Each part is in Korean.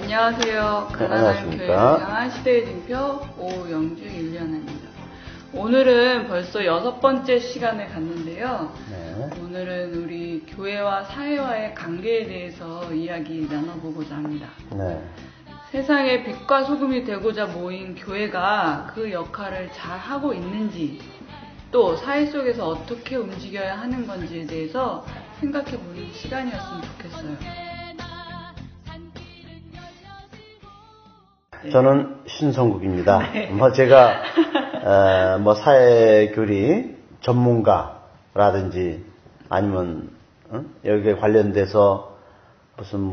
안녕하세요. 가난한 교회를 향한 시대의 징표 오영주 윤리하나입니다. 오늘은 벌써 6번째 시간을 갖는데요. 네. 오늘은 우리 교회와 사회와의 관계에 대해서 이야기 나눠보고자 합니다. 네. 세상의 빛과 소금이 되고자 모인 교회가 그 역할을 잘 하고 있는지, 또 사회 속에서 어떻게 움직여야 하는 건지에 대해서 생각해보는 시간이었으면 좋겠어요. 저는 신성국입니다. 네. 제가 사회교리 전문가라든지 아니면 여기에 관련돼서 무슨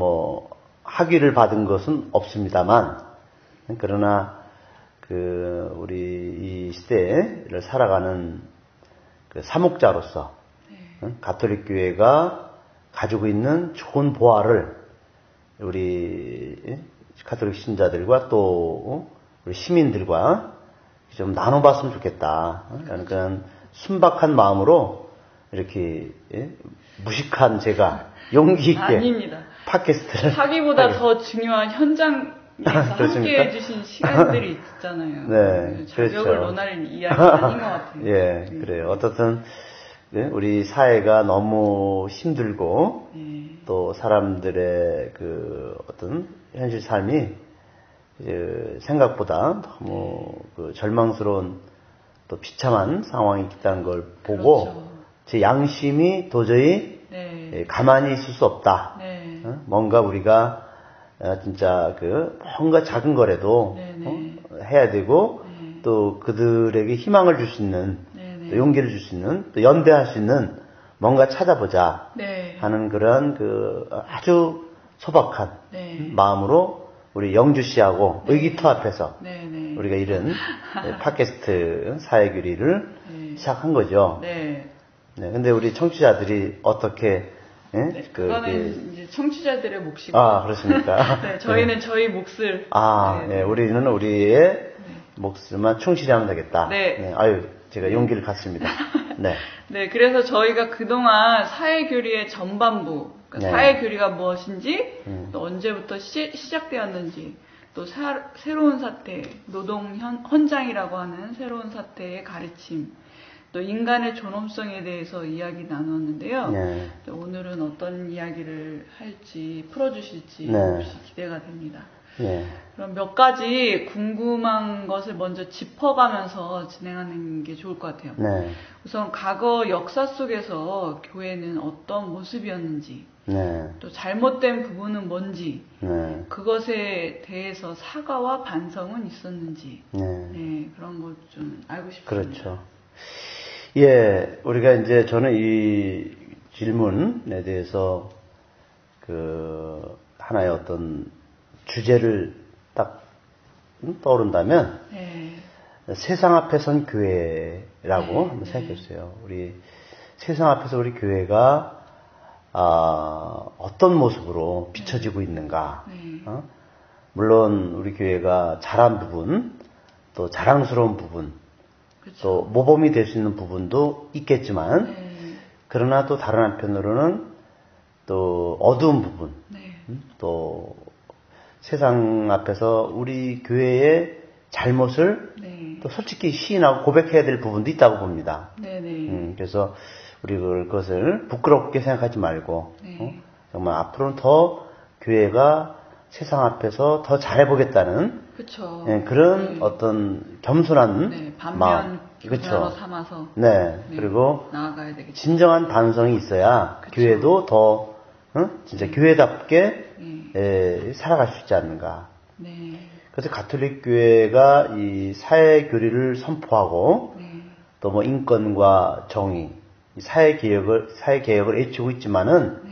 학위를 받은 것은 없습니다만, 그러나 우리 이 시대를 살아가는 사목자로서 가톨릭 교회가 가지고 있는 좋은 보화를 우리 가톨릭 신자들과 또 우리 시민들과 좀 나눠봤으면 좋겠다. 그런 순박한 마음으로 이렇게 무식한 제가 용기 있게 아닙니다. 팟캐스트를 하기보다 더 중요한 현장에서 함께 해주신 시간들이 있잖아요. 네, 자격을 그렇죠. 논할 이야기 아닌 것 같아요. 예, 그래요. 어떻든 우리 사회가 너무 힘들고 또 사람들의 어떤 현실 삶이 생각보다 너무 절망스러운 또 비참한 상황이 있다는 걸 보고, 그렇죠. 제 양심이 도저히 가만히 있을 수 없다. 뭔가 우리가 진짜 뭔가 작은 거라도 해야 되고, 또 그들에게 희망을 줄 수 있는, 또 용기를 줄 수 있는, 또 연대할 수 있는 뭔가 찾아보자 하는 그런 아주 소박한 마음으로 우리 영주 씨하고 의기투합해서 우리가 이런 팟캐스트 사회교리를 시작한 거죠. 근데 우리 청취자들이 어떻게 그거는 이제 청취자들의 몫이고. 아, 그렇습니까? 네, 저희는 저희 몫을. 우리는 우리의 몫을만 충실히 하면 되겠다. 아유, 제가 용기를 갖습니다. 네, 그래서 저희가 그동안 사회교리의 전반부, 사회교리가 무엇인지, 또 언제부터 시작되었는지, 또 새로운 사태, 노동 헌장이라고 하는 새로운 사태의 가르침, 또 인간의 존엄성에 대해서 이야기 나눴는데요. 오늘은 어떤 이야기를 할지 풀어주실지 혹시 기대가 됩니다. 그럼 몇 가지 궁금한 것을 먼저 짚어가면서 진행하는 게 좋을 것 같아요. 우선 과거 역사 속에서 교회는 어떤 모습이었는지, 또 잘못된 부분은 뭔지, 그것에 대해서 사과와 반성은 있었는지, 그런 것 좀 알고 싶습니다. 그렇죠. 우리가 이제 저는 이 질문에 대해서 하나의 어떤 주제를 딱 떠오른다면 세상 앞에 선 교회라고 한번 생각했어요. 우리 세상 앞에서 우리 교회가 어떤 모습으로 비춰지고 있는가. 물론 우리 교회가 잘한 부분, 또 자랑스러운 부분, 그렇죠. 또 모범이 될 수 있는 부분도 있겠지만, 그러나 또 다른 한편으로는 또 어두운 부분, 또 세상 앞에서 우리 교회의 잘못을 또 솔직히 시인하고 고백해야 될 부분도 있다고 봅니다. 그래서 우리 그것을 부끄럽게 생각하지 말고 정말 앞으로는 더 교회가 세상 앞에서 더 잘해보겠다는 그런 어떤 겸손한 마음, 그렇죠. 삼아서 그리고 나아가야 되겠죠. 진정한 반성이 있어야 교회도 더 진짜 교회답게 살아갈 수 있지 않는가. 그래서 가톨릭 교회가 이 사회 교리를 선포하고 또 인권과 정의, 사회 개혁을 외치고 있지만은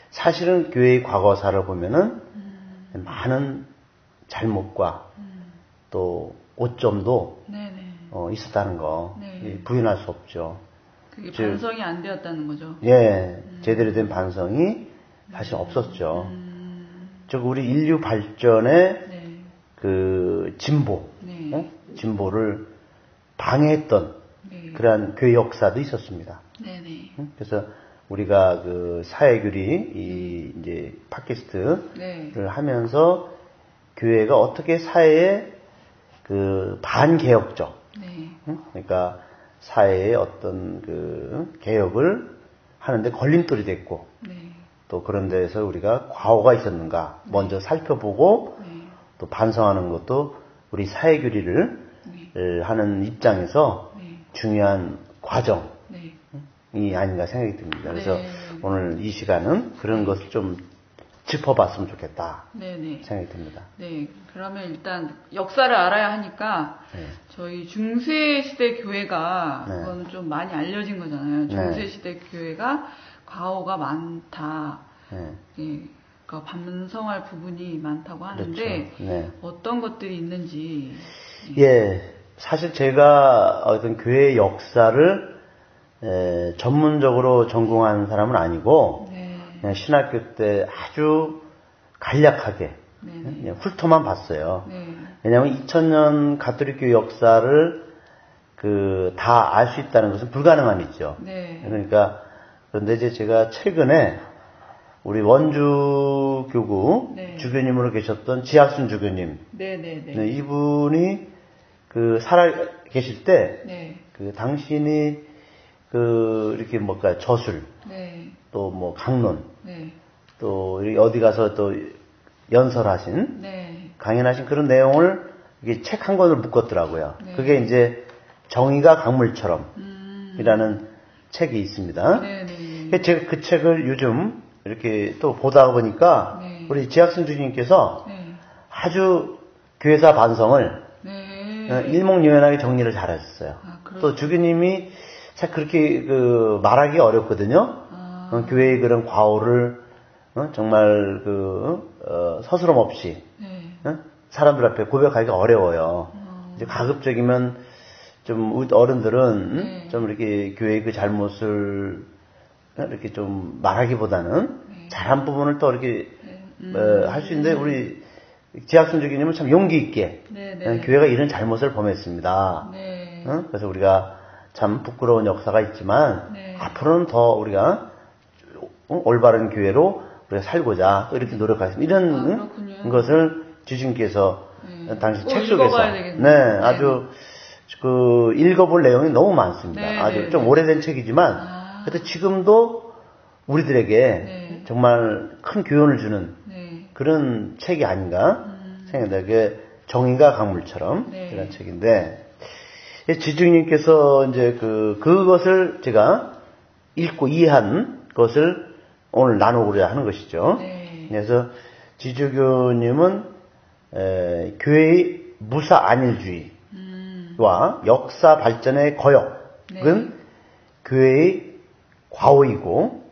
사실은 교회의 과거사를 보면은 많은 잘못과 또 오점도 있었다는 거 부인할 수 없죠. 그게 반성이 안 되었다는 거죠. 제대로 된 반성이 사실 없었죠. 즉 우리 인류 발전의 진보를 방해했던 그러한 교회 역사도 있었습니다. 그래서 우리가 사회교리 이제 팟캐스트를 하면서 교회가 어떻게 사회에 그 반개혁적, 네. 그러니까 사회의 어떤 그 개혁을 하는데 걸림돌이 됐고, 네. 또 그런 데에서 우리가 과오가 있었는가 먼저 살펴보고 또 반성하는 것도 우리 사회교리를 하는 입장에서 중요한 과정이 아닌가 생각이 듭니다. 그래서 오늘 이 시간은 그런 것을 좀 짚어봤으면 좋겠다 생각이 듭니다. 네, 그러면 일단 역사를 알아야 하니까 저희 중세시대 교회가 그거는 좀 많이 알려진 거잖아요. 중세시대 교회가 과오가 많다. 그러니까 반성할 부분이 많다고 하는데 그렇죠. 어떤 것들이 있는지. 사실 제가 어떤 교회의 역사를 전문적으로 전공한 사람은 아니고 그냥 신학교 때 아주 간략하게 그냥 훑어만 봤어요. 왜냐하면 2000년 가톨릭교 역사를 다 알 수 있다는 것은 불가능한 일이죠. 그러니까 그런데 이제 제가 최근에 우리 원주 교구 주교님으로 계셨던 지학순 주교님, 이분이 살아 계실 때 당신이 이렇게 저술, 또 뭐 강론, 또 어디 가서 또 연설하신, 강연하신 그런 내용을 책 한 권을 묶었더라고요. 그게 이제 정의가 강물처럼 이라는 책이 있습니다. 제가 그 책을 요즘 이렇게 또 보다 보니까 우리 지학순 주님께서 아주 교회사 반성을 일목요연하게 정리를 잘하셨어요. 또 주교님이 참 그렇게 말하기 어렵거든요. 교회의 그런 과오를 정말 서스럼 없이 사람들 앞에 고백하기가 어려워요. 이제 가급적이면 좀 어른들은 좀 이렇게 교회의 그 잘못을 이렇게 좀 말하기보다는 잘한 부분을 또 이렇게 할 수 있는데 우리 지학순 주교님은 참 용기 있게 교회가 이런 잘못을 범했습니다. 그래서 우리가 참 부끄러운 역사가 있지만 앞으로는 더 우리가 올바른 교회로 우리가 살고자 또 이렇게 노력하겠습니다. 이런 것을 주님께서 당시 책 속에서 아주 읽어볼 내용이 너무 많습니다. 아주 좀 오래된 책이지만 그래도 지금도 우리들에게 정말 큰 교훈을 주는 그런 책이 아닌가 생각합니다. 그게 정의가 강물처럼 그런 책인데 지주님께서 이제 그것을 제가 읽고 이해한 것을 오늘 나누고자 하는 것이죠. 그래서 지주교님은 교회의 무사 안일주의와 역사 발전의 거역은 교회의 과오이고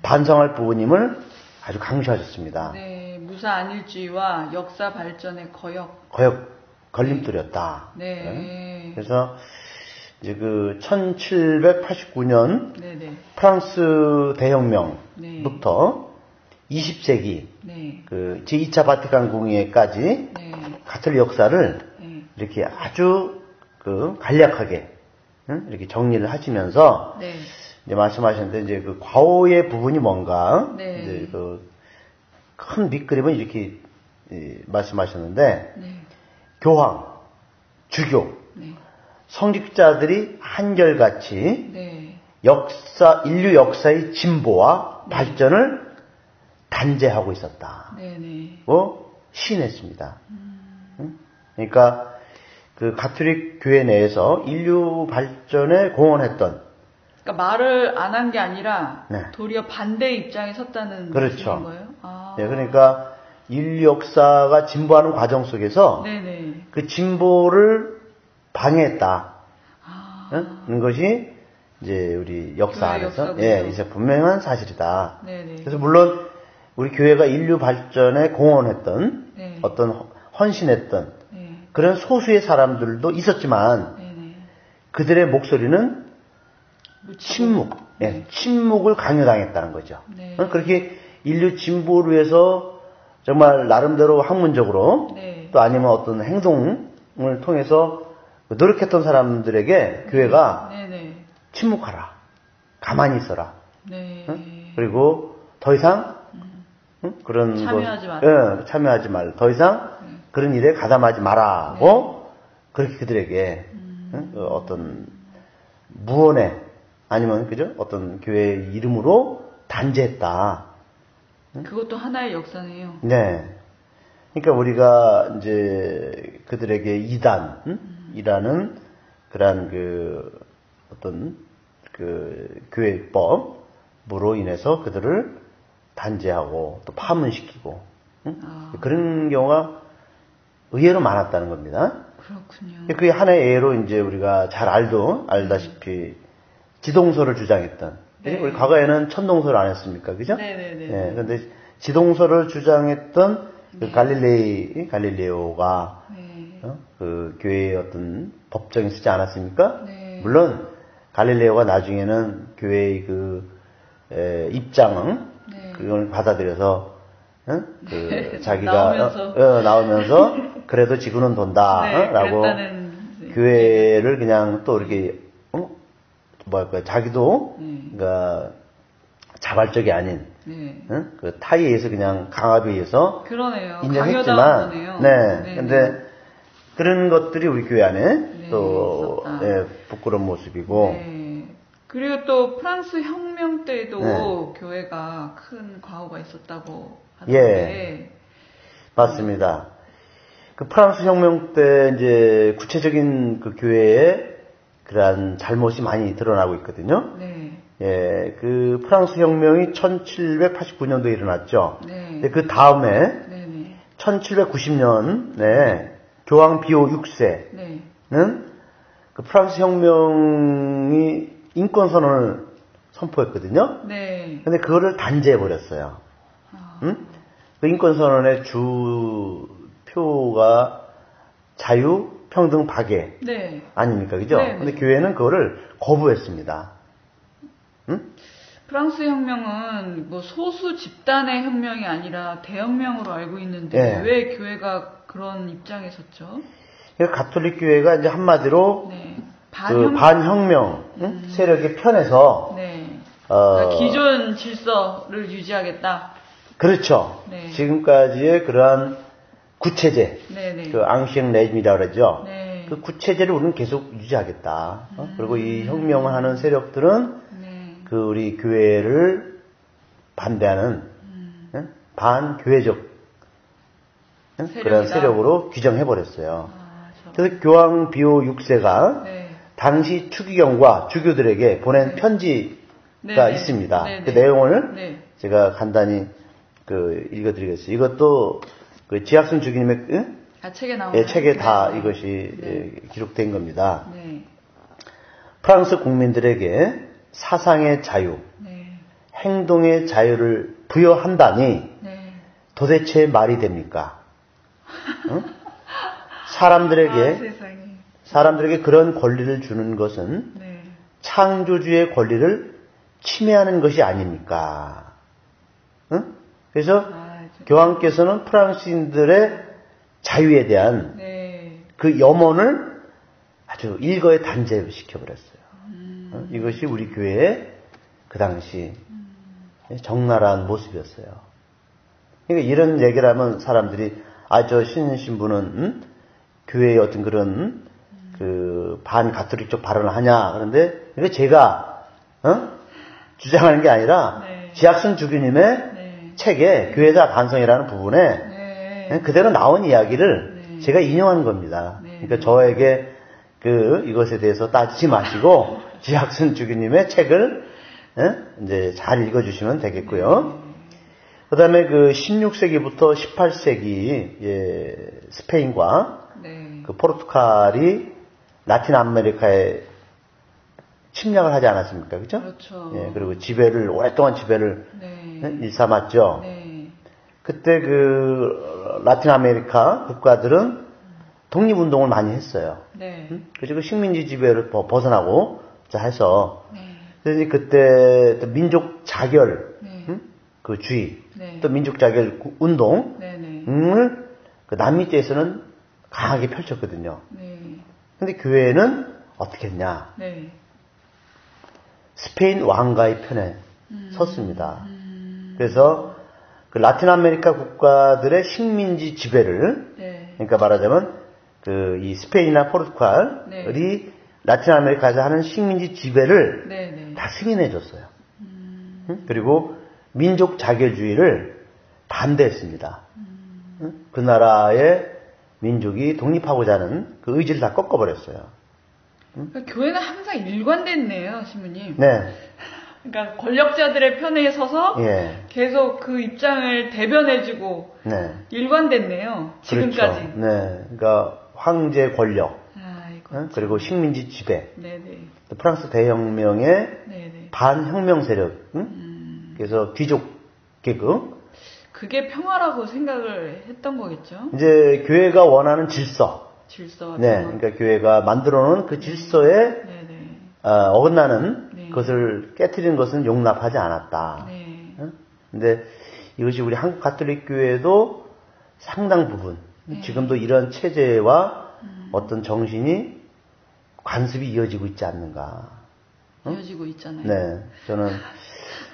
반성할 부분임을 아주 강조하셨습니다. 무사 안일주의와 역사 발전의 거역 걸림돌이었다. 그래서 이제 1789년 프랑스 대혁명부터 20세기 제2차 바티칸 공의회까지 가톨릭 역사를 이렇게 아주 간략하게 이렇게 정리를 하시면서 이제 말씀하셨는데 이제 과오의 부분이 뭔가 이제 큰 밑그림은 이렇게 말씀하셨는데 교황, 주교, 성직자들이 한결같이 인류 역사의 진보와 발전을 단죄하고 있었다. 시인했습니다. 그러니까 가톨릭 교회 내에서 인류 발전에 공헌했던 그러니까 말을 안 한 게 아니라 도리어 반대의 입장에 섰다는 그렇죠. 거예요? 그러니까 인류 역사가 진보하는 과정 속에서 그 진보를 방해했다. 것이 이제 우리 역사 안에서 이제 분명한 사실이다. 그래서 물론 우리 교회가 인류 발전에 공헌했던 어떤 헌신했던 그런 소수의 사람들도 있었지만 그들의 목소리는 침묵을 강요당했다는 거죠. 그렇게 인류 진보를 위해서 정말 나름대로 학문적으로 또 아니면 어떤 행동을 통해서 노력했던 사람들에게 교회가 침묵하라, 가만히 있어라, 그리고 더 이상 그런 참여하지 말라. 더 이상 그런 일에 가담하지 마라고 그렇게 그들에게 어떤 무언의 아니면 그죠? 어떤 교회의 이름으로 단죄했다. 그것도 하나의 역사네요. 네. 그러니까 우리가 이제 그들에게 이단이라는 그러한 그 어떤 그 교회법으로 인해서 그들을 단죄하고 또 파문시키고 그런 경우가 의외로 많았다는 겁니다. 그렇군요. 그게 하나의 예로 이제 우리가 잘 알다시피 지동설을 주장했던. 네. 우리 과거에는 천동설 안 했습니까? 그죠? 네네네. 네. 그런데 지동설을 주장했던 그 갈릴레오가 그 교회의 어떤 법정에 쓰지 않았습니까? 네. 물론 갈릴레오가 나중에는 교회의 그 입장은 그걸 받아들여서 그 자기가 나오면서 그래도 지구는 돈다라고 교회를 그냥 또 이렇게 뭐랄까 자기도 그러니까 자발적이 아닌 그 타의에 의해서 그냥 강압에 의해서 그러네요. 인정했지만 근데 그런 것들이 우리 교회 안에 또 부끄러운 모습이고 그리고 또 프랑스 혁명 때도 교회가 큰 과오가 있었다고 하는데 맞습니다. 그 프랑스 혁명 때 이제 구체적인 그 교회의 그러한 잘못이 많이 드러나고 있거든요. 그 프랑스 혁명이 1789년도에 일어났죠. 근데 그 다음에 1790년에 교황 비오 6세는 그 프랑스 혁명이 인권선언을 선포했거든요. 근데 그거를 단죄해 버렸어요. 그 인권선언의 주표가 자유, 평등, 박애 아닙니까, 그죠? 근데 교회는 그거를 거부했습니다. 프랑스 혁명은 뭐 소수 집단의 혁명이 아니라 대혁명으로 알고 있는데 왜 교회가 그런 입장에 섰죠? 가톨릭 교회가 이제 한마디로 그 반혁명 세력의 편에서 그러니까 기존 질서를 유지하겠다. 그렇죠. 지금까지의 그러한 구체제, 그 앙시앙 레짐이라고 그러죠. 그 구체제를 우리는 계속 유지하겠다. 그리고 이 혁명을 하는 세력들은 그 우리 교회를 반대하는 반교회적 그런 세력으로 규정해 버렸어요. 그래서 교황 비오 6세가 당시 추기경과 주교들에게 보낸 편지가 있습니다. 그 내용을 제가 간단히 그 읽어드리겠습니다. 이것도 그 지학순 주기님의 책에 나오는 책에 다 이것이 기록된 겁니다. 프랑스 국민들에게 사상의 자유, 행동의 자유를 부여한다니 도대체 말이 됩니까? 사람들에게 그런 권리를 주는 것은 창조주의 권리를 침해하는 것이 아닙니까? 그래서 교황께서는 프랑스인들의 자유에 대한 그 염원을 아주 일거에 단죄시켜버렸어요. 이것이 우리 교회의 그 당시 적나라한 모습이었어요. 그러니까 이런 얘기를 하면 사람들이 저 신부는 교회의 어떤 그런 그 반가톨릭적 발언을 하냐. 그런데 이거 제가 주장하는 게 아니라 지학순 주교님의 책에 교회사 반성이라는 부분에 그대로 나온 이야기를 제가 인용한 겁니다. 그러니까 저에게 이것에 대해서 따지지 마시고 지학순 주교님의 책을 이제 잘 읽어주시면 되겠고요. 그 다음에 그 16세기부터 18세기 스페인과 그 포르투갈이 라틴 아메리카에 침략을 하지 않았습니까? 그죠? 그렇죠. 그리고 오랫동안 지배를 일삼았죠. 그때 그 라틴 아메리카 국가들은 독립운동을 많이 했어요. 그래서 그 식민지 지배를 벗어나고 해서 그래서 그때 또 민족 자결 그 주의 또 민족 자결 운동을 그 남미 쪽에서는 강하게 펼쳤거든요. 근데 교회는 어떻게 했냐? 스페인 왕가의 편에 섰습니다. 그래서 그 라틴 아메리카 국가들의 식민지 지배를 그러니까 말하자면 이 스페인이나 포르투갈이 네. 라틴 아메리카에서 하는 식민지 지배를 네, 네. 다 승인해 줬어요. 그리고 민족 자결주의를 반대했습니다. 그 나라의 민족이 독립하고자 하는 그 의지를 다 꺾어버렸어요. 그러니까 교회는 항상 일관됐네요, 신부님. 네. 그러니까 권력자들의 편에 서서 예. 계속 그 입장을 대변해주고 네. 일관됐네요. 지금까지. 그렇죠. 네. 그러니까 황제 권력, 그리고 식민지 지배, 네네. 프랑스 대혁명의 네네. 반혁명 세력, 그래서 귀족 계급. 그게 평화라고 생각을 했던 거겠죠. 이제 교회가 원하는 질서. 네. 평화. 그러니까 교회가 만들어놓은 그 질서에 어긋나는 네. 그것을 깨트리는 것은 용납하지 않았다. 네. 근데 이것이 우리 한국 가톨릭 교회도 상당 부분 네. 지금도 이런 체제와 어떤 정신이 관습이 이어지고 있지 않는가. 이어지고 있잖아요. 네. 저는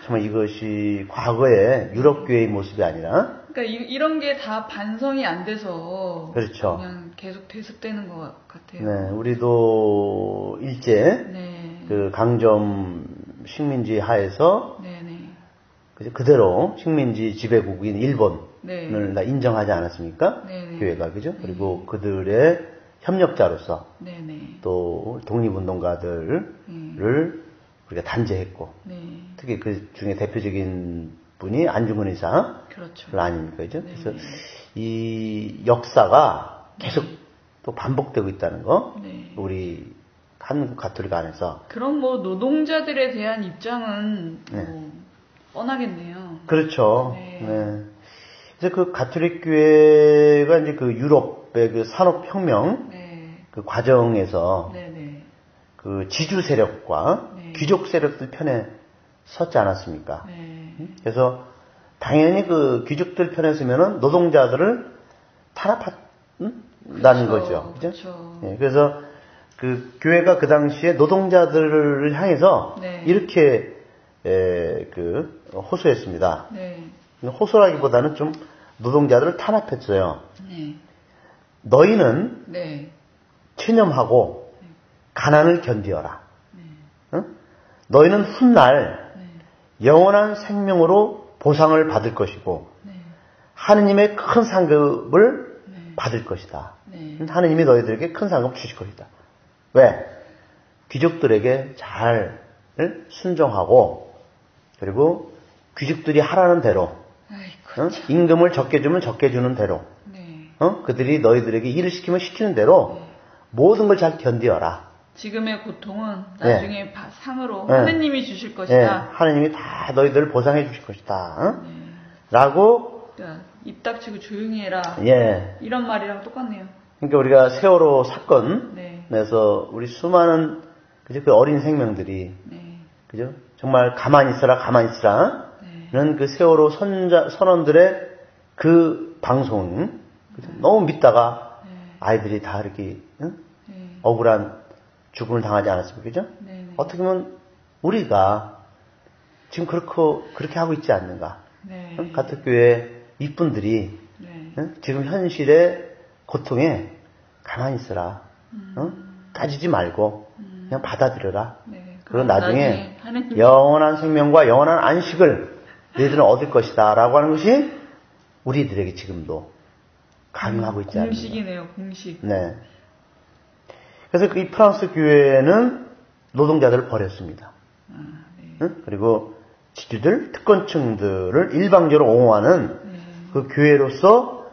정말 이것이 과거의 유럽 교회의 모습이 아니라 그러니까 이런 게 다 반성이 안 돼서 그렇죠. 그냥 계속 대습되는 것 같아요. 네, 우리도 일제 네. 그 강점 식민지 하에서 네네. 그대로 식민지 지배국인 일본을 네. 다 인정하지 않았습니까? 네네. 교회가 그죠? 네네. 그리고 그들의 협력자로서 네네. 또 독립운동가들을 우리가 단죄했고 네. 특히 그 중에 대표적인 분이 안중근 의사 그렇죠. 아닙니까? 그죠? 네네. 그래서 이 역사가 계속 또 반복되고 있다는 거 네. 우리 한국 가톨릭 안에서 그럼 뭐 노동자들에 대한 입장은 네. 뻔하겠네요. 그렇죠. 네. 네. 그래서 그 가톨릭 교회가 이제 그 유럽의 그 산업혁명 네. 그 과정에서 네네. 그 지주 세력과 네. 귀족 세력들 편에 섰지 않았습니까? 네. 그래서 당연히 그 귀족들 편에 서면은 노동자들을 탄압한다는 거죠. 그죠? 그렇죠. 네. 그래서 그 교회가 그 당시에 노동자들을 향해서 네. 이렇게 호소했습니다. 네. 호소라기보다는 좀 노동자들을 탄압했어요. 네. 너희는 네. 체념하고 네. 가난을 견디어라. 네. 응? 너희는 훗날 네. 영원한 생명으로 보상을 받을 것이고 네. 하느님의 큰 상급을 네. 받을 것이다. 네. 하느님이 너희들에게 큰 상급을 주실 것이다. 왜? 귀족들에게 잘 순종하고 그리고 귀족들이 하라는 대로 응? 임금을 적게 주면 적게 주는 대로 네. 그들이 너희들에게 일을 시키면 시키는 대로 네. 모든 걸 잘 견디어라. 지금의 고통은 나중에 네. 상으로 하느님이 주실 것이다. 네. 하느님이 다 너희들을 보상해 주실 것이다. 네. 라고 그러니까 입 닥치고 조용히 해라. 예. 이런 말이랑 똑같네요. 그러니까 우리가 세월호 사건에서 우리 수많은 그죠? 그 어린 생명들이 네. 그죠? 정말 가만히 있어라 는 그 세월호 선원들의 그 방송 너무 믿다가 아이들이 다 이렇게 억울한 죽음을 당하지 않았습니까? 그죠? 어떻게 보면 우리가 지금 그렇게 하고 있지 않는가? 같은 교회 이분들이 지금 현실의 고통에 가만히 있어라. 따지지 말고 그냥 받아들여라. 그리고 나중에 영원한 생명과 영원한 안식을 너희들은 얻을 것이다. 라고 하는 것이 우리들에게 지금도 강요하고 있지 않습니까? 공식이네요. 공식. 네. 그래서 이 프랑스 교회는 노동자들을 버렸습니다. 네. 그리고 지주들, 특권층들을 일방적으로 옹호하는 그 교회로서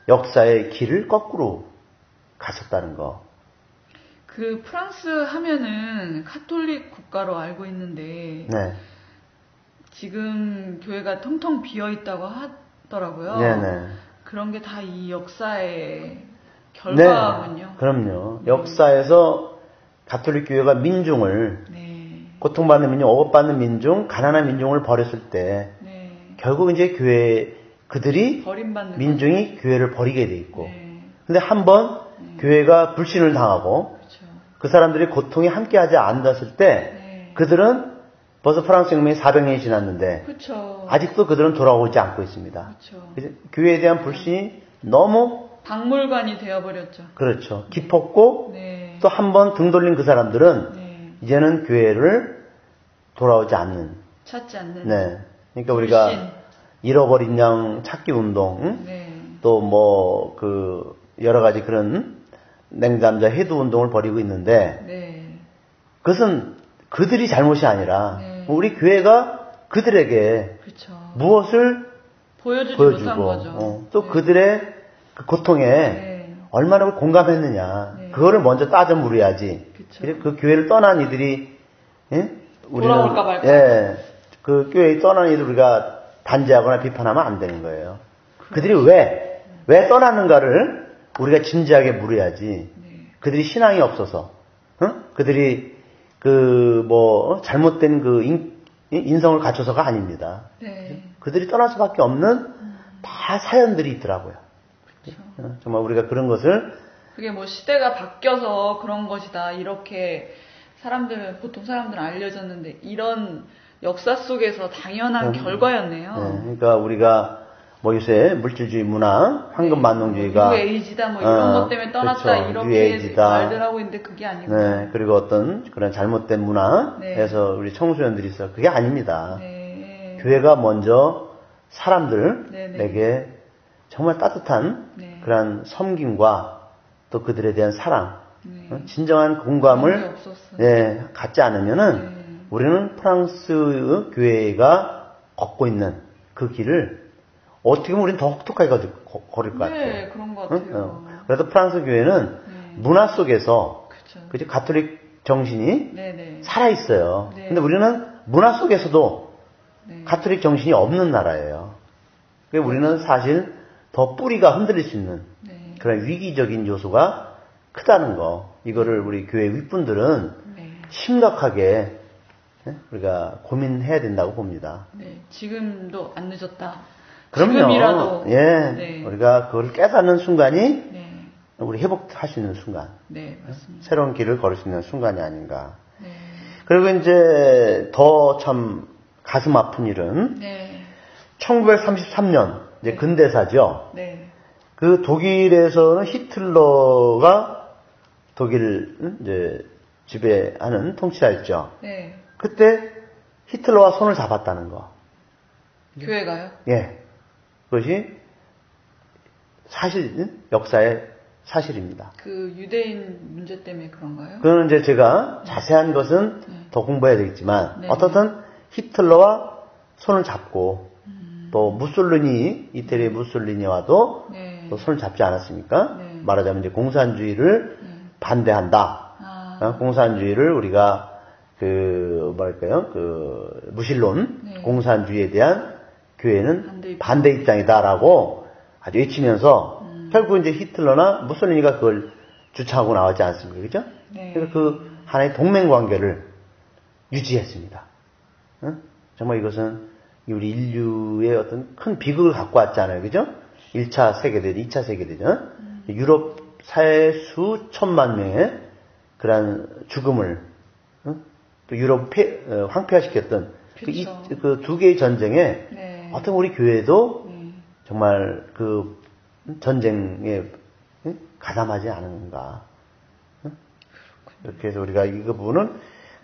역사의 길을 거꾸로 갔었다는 거. 그 프랑스 하면은 카톨릭 국가로 알고 있는데 네. 지금 교회가 텅텅 비어 있다고 하더라고요. 네네. 그런 게 다 이 역사의 결과군요. 네, 그럼요. 역사에서 가톨릭 교회가 민중을 고통받는 민중, 억압받는 민중, 가난한 민중을 버렸을 때 결국 이제 그들이 민중이 교회를 버리게 돼 있고 근데 한번 교회가 불신을 당하고 그렇죠. 그 사람들이 고통에 함께하지 않았을 때 그들은 벌써 프랑스 혁명이 400년이 지났는데 그렇죠. 아직도 그들은 돌아오지 않고 있습니다. 그렇죠. 교회에 대한 불신이 너무 박물관이 되어버렸죠. 그렇죠. 깊었고 네. 또 한 번 등 돌린 그 사람들은 네. 이제는 교회를 돌아오지 않는. 찾지 않는. 네. 그러니까 우리가 잃어버린 양 찾기 운동, 네. 또 뭐 그 여러 가지 그런 냉담자 해도 운동을 벌이고 있는데 네. 그것은 그들이 잘못이 아니라 네. 우리 교회가 그들에게 그쵸. 무엇을 보여주지 못한 거죠. 또 네. 그들의 그 고통에 네. 얼마나 공감했느냐. 네. 그거를 먼저 따져 물어야지. 그쵸. 그 교회를 떠난 이들이 돌아올까 말까. 예, 그 교회에 떠난 이들 우리가 단죄하거나 비판하면 안 되는 거예요. 그들이 왜 떠났는가를 우리가 진지하게 물어야지. 네. 그들이 신앙이 없어서, 그들이 잘못된 인성을 갖춰서가 아닙니다. 네. 그들이 떠날 수밖에 없는 다 사연들이 있더라고요. 그렇죠. 정말 우리가 그런 것을 그게 뭐 시대가 바뀌어서 그런 것이다 이렇게 보통 사람들은 알려졌는데 이런 역사 속에서 당연한 결과였네요. 네, 그러니까 우리가 뭐 요새 물질주의 문화, 황금만능주의가 뉴에이지다 뭐 이런 것 때문에 떠났다 그렇죠. 이렇게 뉴에이지다. 말들 하고 있는데 그게 아니고. 네, 그리고 어떤 그런 잘못된 문화에서 네. 우리 청소년들이 있어. 그게 아닙니다. 네. 교회가 먼저 사람들에게 네. 정말 따뜻한 네. 그런 섬김과 또 그들에 대한 사랑, 네. 진정한 공감을 갖지 않으면은 우리는 프랑스 교회가 걷고 있는 그 길을 어떻게 보면 우리는 더 혹독하게 걸을 것 같아요. 네, 그런 것 같아요. 그래도 프랑스 교회는 문화 속에서 그렇죠. 가톨릭 정신이 네. 살아 있어요. 네. 근데 우리는 문화 속에서도 네. 가톨릭 정신이 없는 나라예요. 그러니까 우리는 사실 더 뿌리가 흔들릴 수 있는 네. 그런 위기적인 요소가 크다는 거. 이거를 우리 교회 윗분들은 심각하게 우리가 고민해야 된다고 봅니다. 네, 지금도 안 늦었다. 그럼요. 지금이라도. 예. 네. 우리가 그걸 깨닫는 순간이 네. 우리 회복할 수 있는 순간. 네, 맞습니다. 새로운 길을 걸을 수 있는 순간이 아닌가. 네. 그리고 이제 더 참 가슴 아픈 일은 1933년 이제 근대사죠. 네. 그 독일에서는 히틀러가 독일을 이제 지배하는 통치자였죠. 네. 그때 히틀러와 손을 잡았다는 거. 교회가요? 예. 그것이 역사의 사실입니다. 그 유대인 문제 때문에 그런가요? 그거는 이제 제가 자세한 것은 더 공부해야 되겠지만, 어떻든 히틀러와 손을 잡고, 또 무솔리니, 이태리 무솔리니와도 또 손을 잡지 않았습니까? 말하자면 이제 공산주의를 반대한다. 공산주의를 우리가 무신론, 공산주의에 대한 교회는 반대 입장이다라고 아주 외치면서 결국 이제 히틀러나 무솔리니가 그걸 주창하고 나왔지 않습니까? 그죠? 네. 그래서 그 하나의 동맹 관계를 유지했습니다. 정말 이것은 우리 인류의 어떤 큰 비극을 갖고 왔잖아요. 그죠? 1차 세계대전, 2차 세계대전. 유럽 사회 수천만 명의 그러한 죽음을, 또 유럽 황폐화시켰던 그 두 개의 전쟁에 어떤 우리 교회도 정말 그 전쟁에 가담하지 않은가. 이렇게 해서 우리가 이 부분은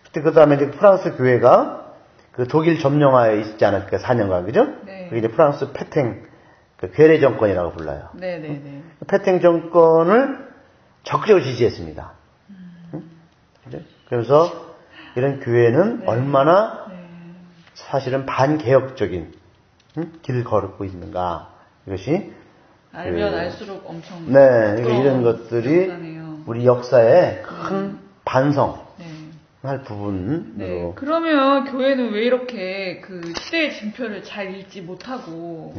그때 그 다음에 이제 프랑스 교회가 그 독일 점령하에 있지 않았을까 4년간 그죠? 네. 그게 이제 프랑스 페탱 그 괴뢰 정권이라고 불러요. 네네네. 페탱 정권을 적극적으로 지지했습니다. 그죠? 그래서 이런 교회는 얼마나 사실은 반개혁적인 길을 걸고 있는가. 이것이 알면 알수록 엄청 이런 것들이 우리 역사에 큰 반성할 부분으로. 그러면 교회는 왜 이렇게 그 시대의 진표를 잘 읽지 못하고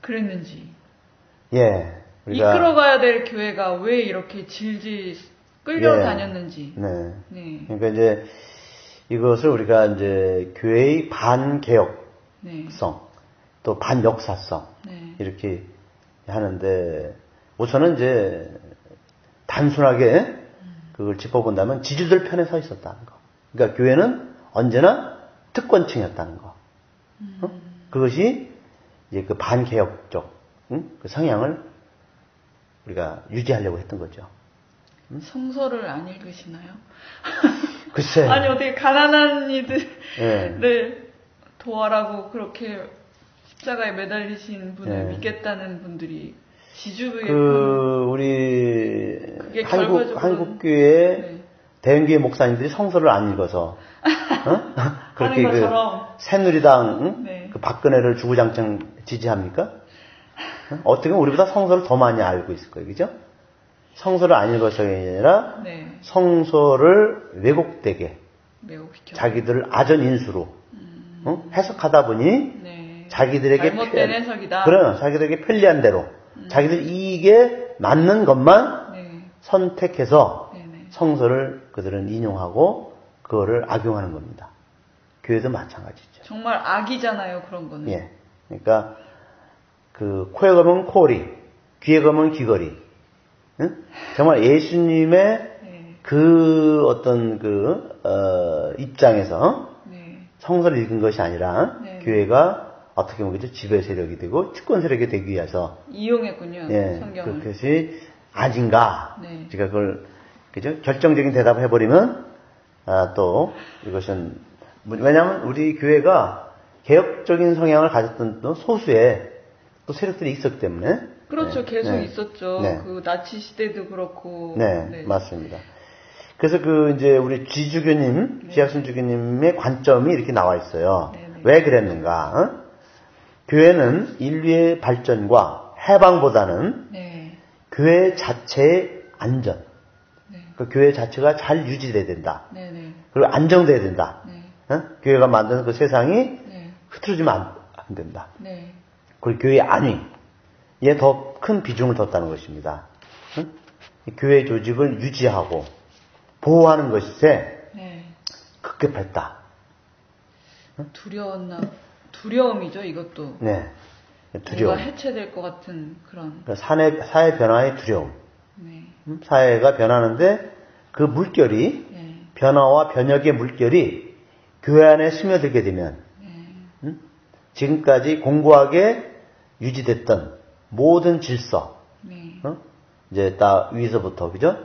그랬는지. 우리가 이끌어가야 될 교회가 왜 이렇게 질질 끌려다녔는지. 그러니까 이제 이것을 우리가 이제 교회의 반개혁성, 또 반역사성 이렇게 하는데 우선은 이제 단순하게 그걸 짚어본다면 지주들 편에 서 있었다는 거. 그러니까 교회는 언제나 특권층이었다는 거. 그것이 이제 그 반개혁적 그 성향을 우리가 유지하려고 했던 거죠. 성서를 안 읽으시나요? 글쎄. 아니 어떻게 가난한 이들을 도와라고 그렇게 십자가에 매달리신 분을 믿겠다는 분들이 지주부에 우리 한국 교회 대형교회 목사님들이 성서를 안 읽어서 그렇게 새누리당 그 박근혜를 주구장창 지지합니까? 어떻게 보면 우리보다 성서를 더 많이 알고 있을 거예요, 그죠? 성서를 안 읽어서가 아니라 성서를 왜곡되게 자기들을 아전인수로 해석하다 보니 자기들에게 잘못된 해석이다. 그래, 자기들에게 편리한 대로 자기들 이익에 맞는 것만 선택해서 성서를 그들은 인용하고 그거를 악용하는 겁니다. 교회도 마찬가지죠. 정말 악이잖아요, 그런 거는. 예. 그러니까 그 코에 걸면 코리, 귀에 걸면 귀걸이. 응? 정말 예수님의 그 어떤 입장에서 성서를 읽은 것이 아니라 교회가 어떻게 보면 지배 세력이 되고 집권 세력이 되기 위해서 이용했군요. 성경을. 그것이 아닌가. 제가 그걸 그죠? 결정적인 대답을 해버리면 또 이것은 왜냐하면 우리 교회가 개혁적인 성향을 가졌던 또 소수의 또 세력들이 있었기 때문에 그렇죠. 계속 있었죠. 그 나치 시대도 그렇고. 맞습니다. 그래서 이제 우리 지주교님, 지학순 주교님의 관점이 이렇게 나와 있어요. 왜 그랬는가? 교회는 인류의 발전과 해방보다는 교회 자체의 안전, 그 교회 자체가 잘 유지돼야 된다. 그리고 안정돼야 된다. 교회가 만드는 그 세상이 흐트러지면 안 된다. 그리고 교회 안위에 더 큰 비중을 뒀다는 것입니다. 교회 조직을 유지하고 보호하는 것에 급급했다. 두려움이죠, 이것도. 두려움. 뭔가 해체될 것 같은 그런. 사회 변화의 두려움. 사회가 변하는데 그 물결이, 변화와 변혁의 물결이 교회 안에 스며들게 되면, 지금까지 공고하게 유지됐던 모든 질서, 이제 딱 위에서부터, 그죠?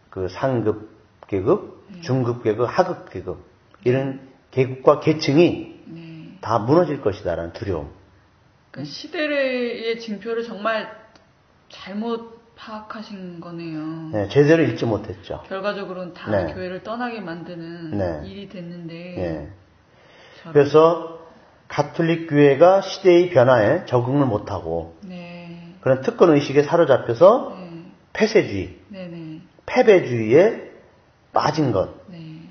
그 상급 계급, 중급 계급, 하급 계급, 이런 계급과 계층이 다 무너질 것이다라는 두려움. 그러니까 시대의 징표를 정말 잘못 파악하신 거네요. 제대로 읽지 못했죠. 결과적으로는 다 교회를 떠나게 만드는 일이 됐는데. 그래서 가톨릭 교회가 시대의 변화에 적응을 못하고 그런 특권 의식에 사로잡혀서 폐쇄주의, 패배주의에 빠진 것.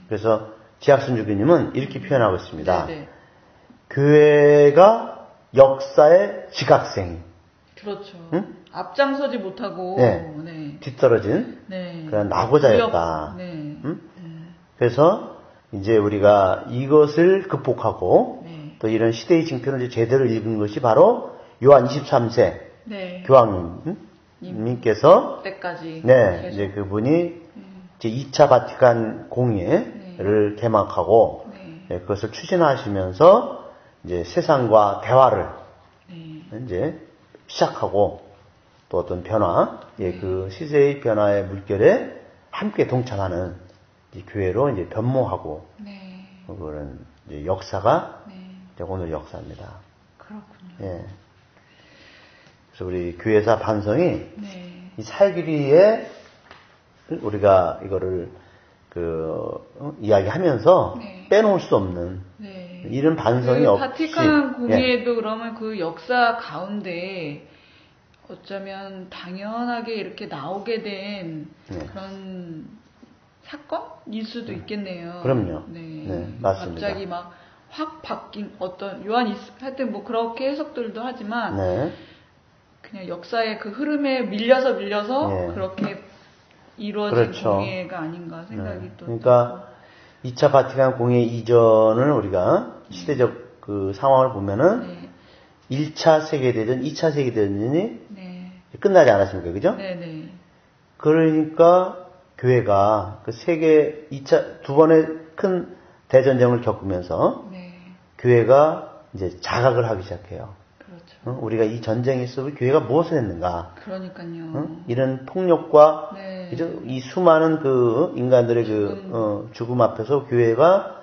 그래서 지학순 주교님은 이렇게 표현하고 있습니다. 교회가 역사의 지각생. 그렇죠. 앞장서지 못하고 뒤떨어진 그런 낙오자였다. 그래서 이제 우리가 이것을 극복하고 또 이런 시대의 징표를 제대로 읽은 것이 바로 요한 23세 교황님께서 때까지 이제 그분이 이제 2차 바티칸 공예를 개막하고 그것을 추진하시면서 이제 세상과 대화를 이제 시작하고 또 어떤 변화, 그 시대의 변화의 물결에 함께 동참하는 이 교회로 이제 변모하고 그런 이제 역사가 이제 오늘 역사입니다. 그렇군요. 그래서 우리 교회사 반성이 이 사회규리에 우리가 이거를 이야기하면서 빼놓을 수 없는 이런 반성이 없이 바티칸 공예도 그러면 그 역사 가운데 당연하게 이렇게 나오게 된 그런 사건일 수도 있겠네요. 그럼요. 맞습니다. 갑자기 막 확 바뀐 하여튼 뭐 그렇게 해석들도 하지만 그냥 역사의 그 흐름에 밀려서 그렇게 이루어진 공예가 아닌가 생각이 또. 그러니까 2차 바티칸 공예 이전을 우리가 시대적 그 상황을 보면은 1차 세계대전, 2차 세계대전이 끝나지 않았습니까? 그죠? 그러니까 교회가 그 세계 2차 두 번의 큰 대전쟁을 겪으면서 교회가 이제 자각을 하기 시작해요. 그렇죠. 우리가 이 전쟁에 있어 교회가 무엇을 했는가? 그러니까요. 이런 폭력과 네. 그죠? 이 수많은 그 인간들의 죽음 앞에서 교회가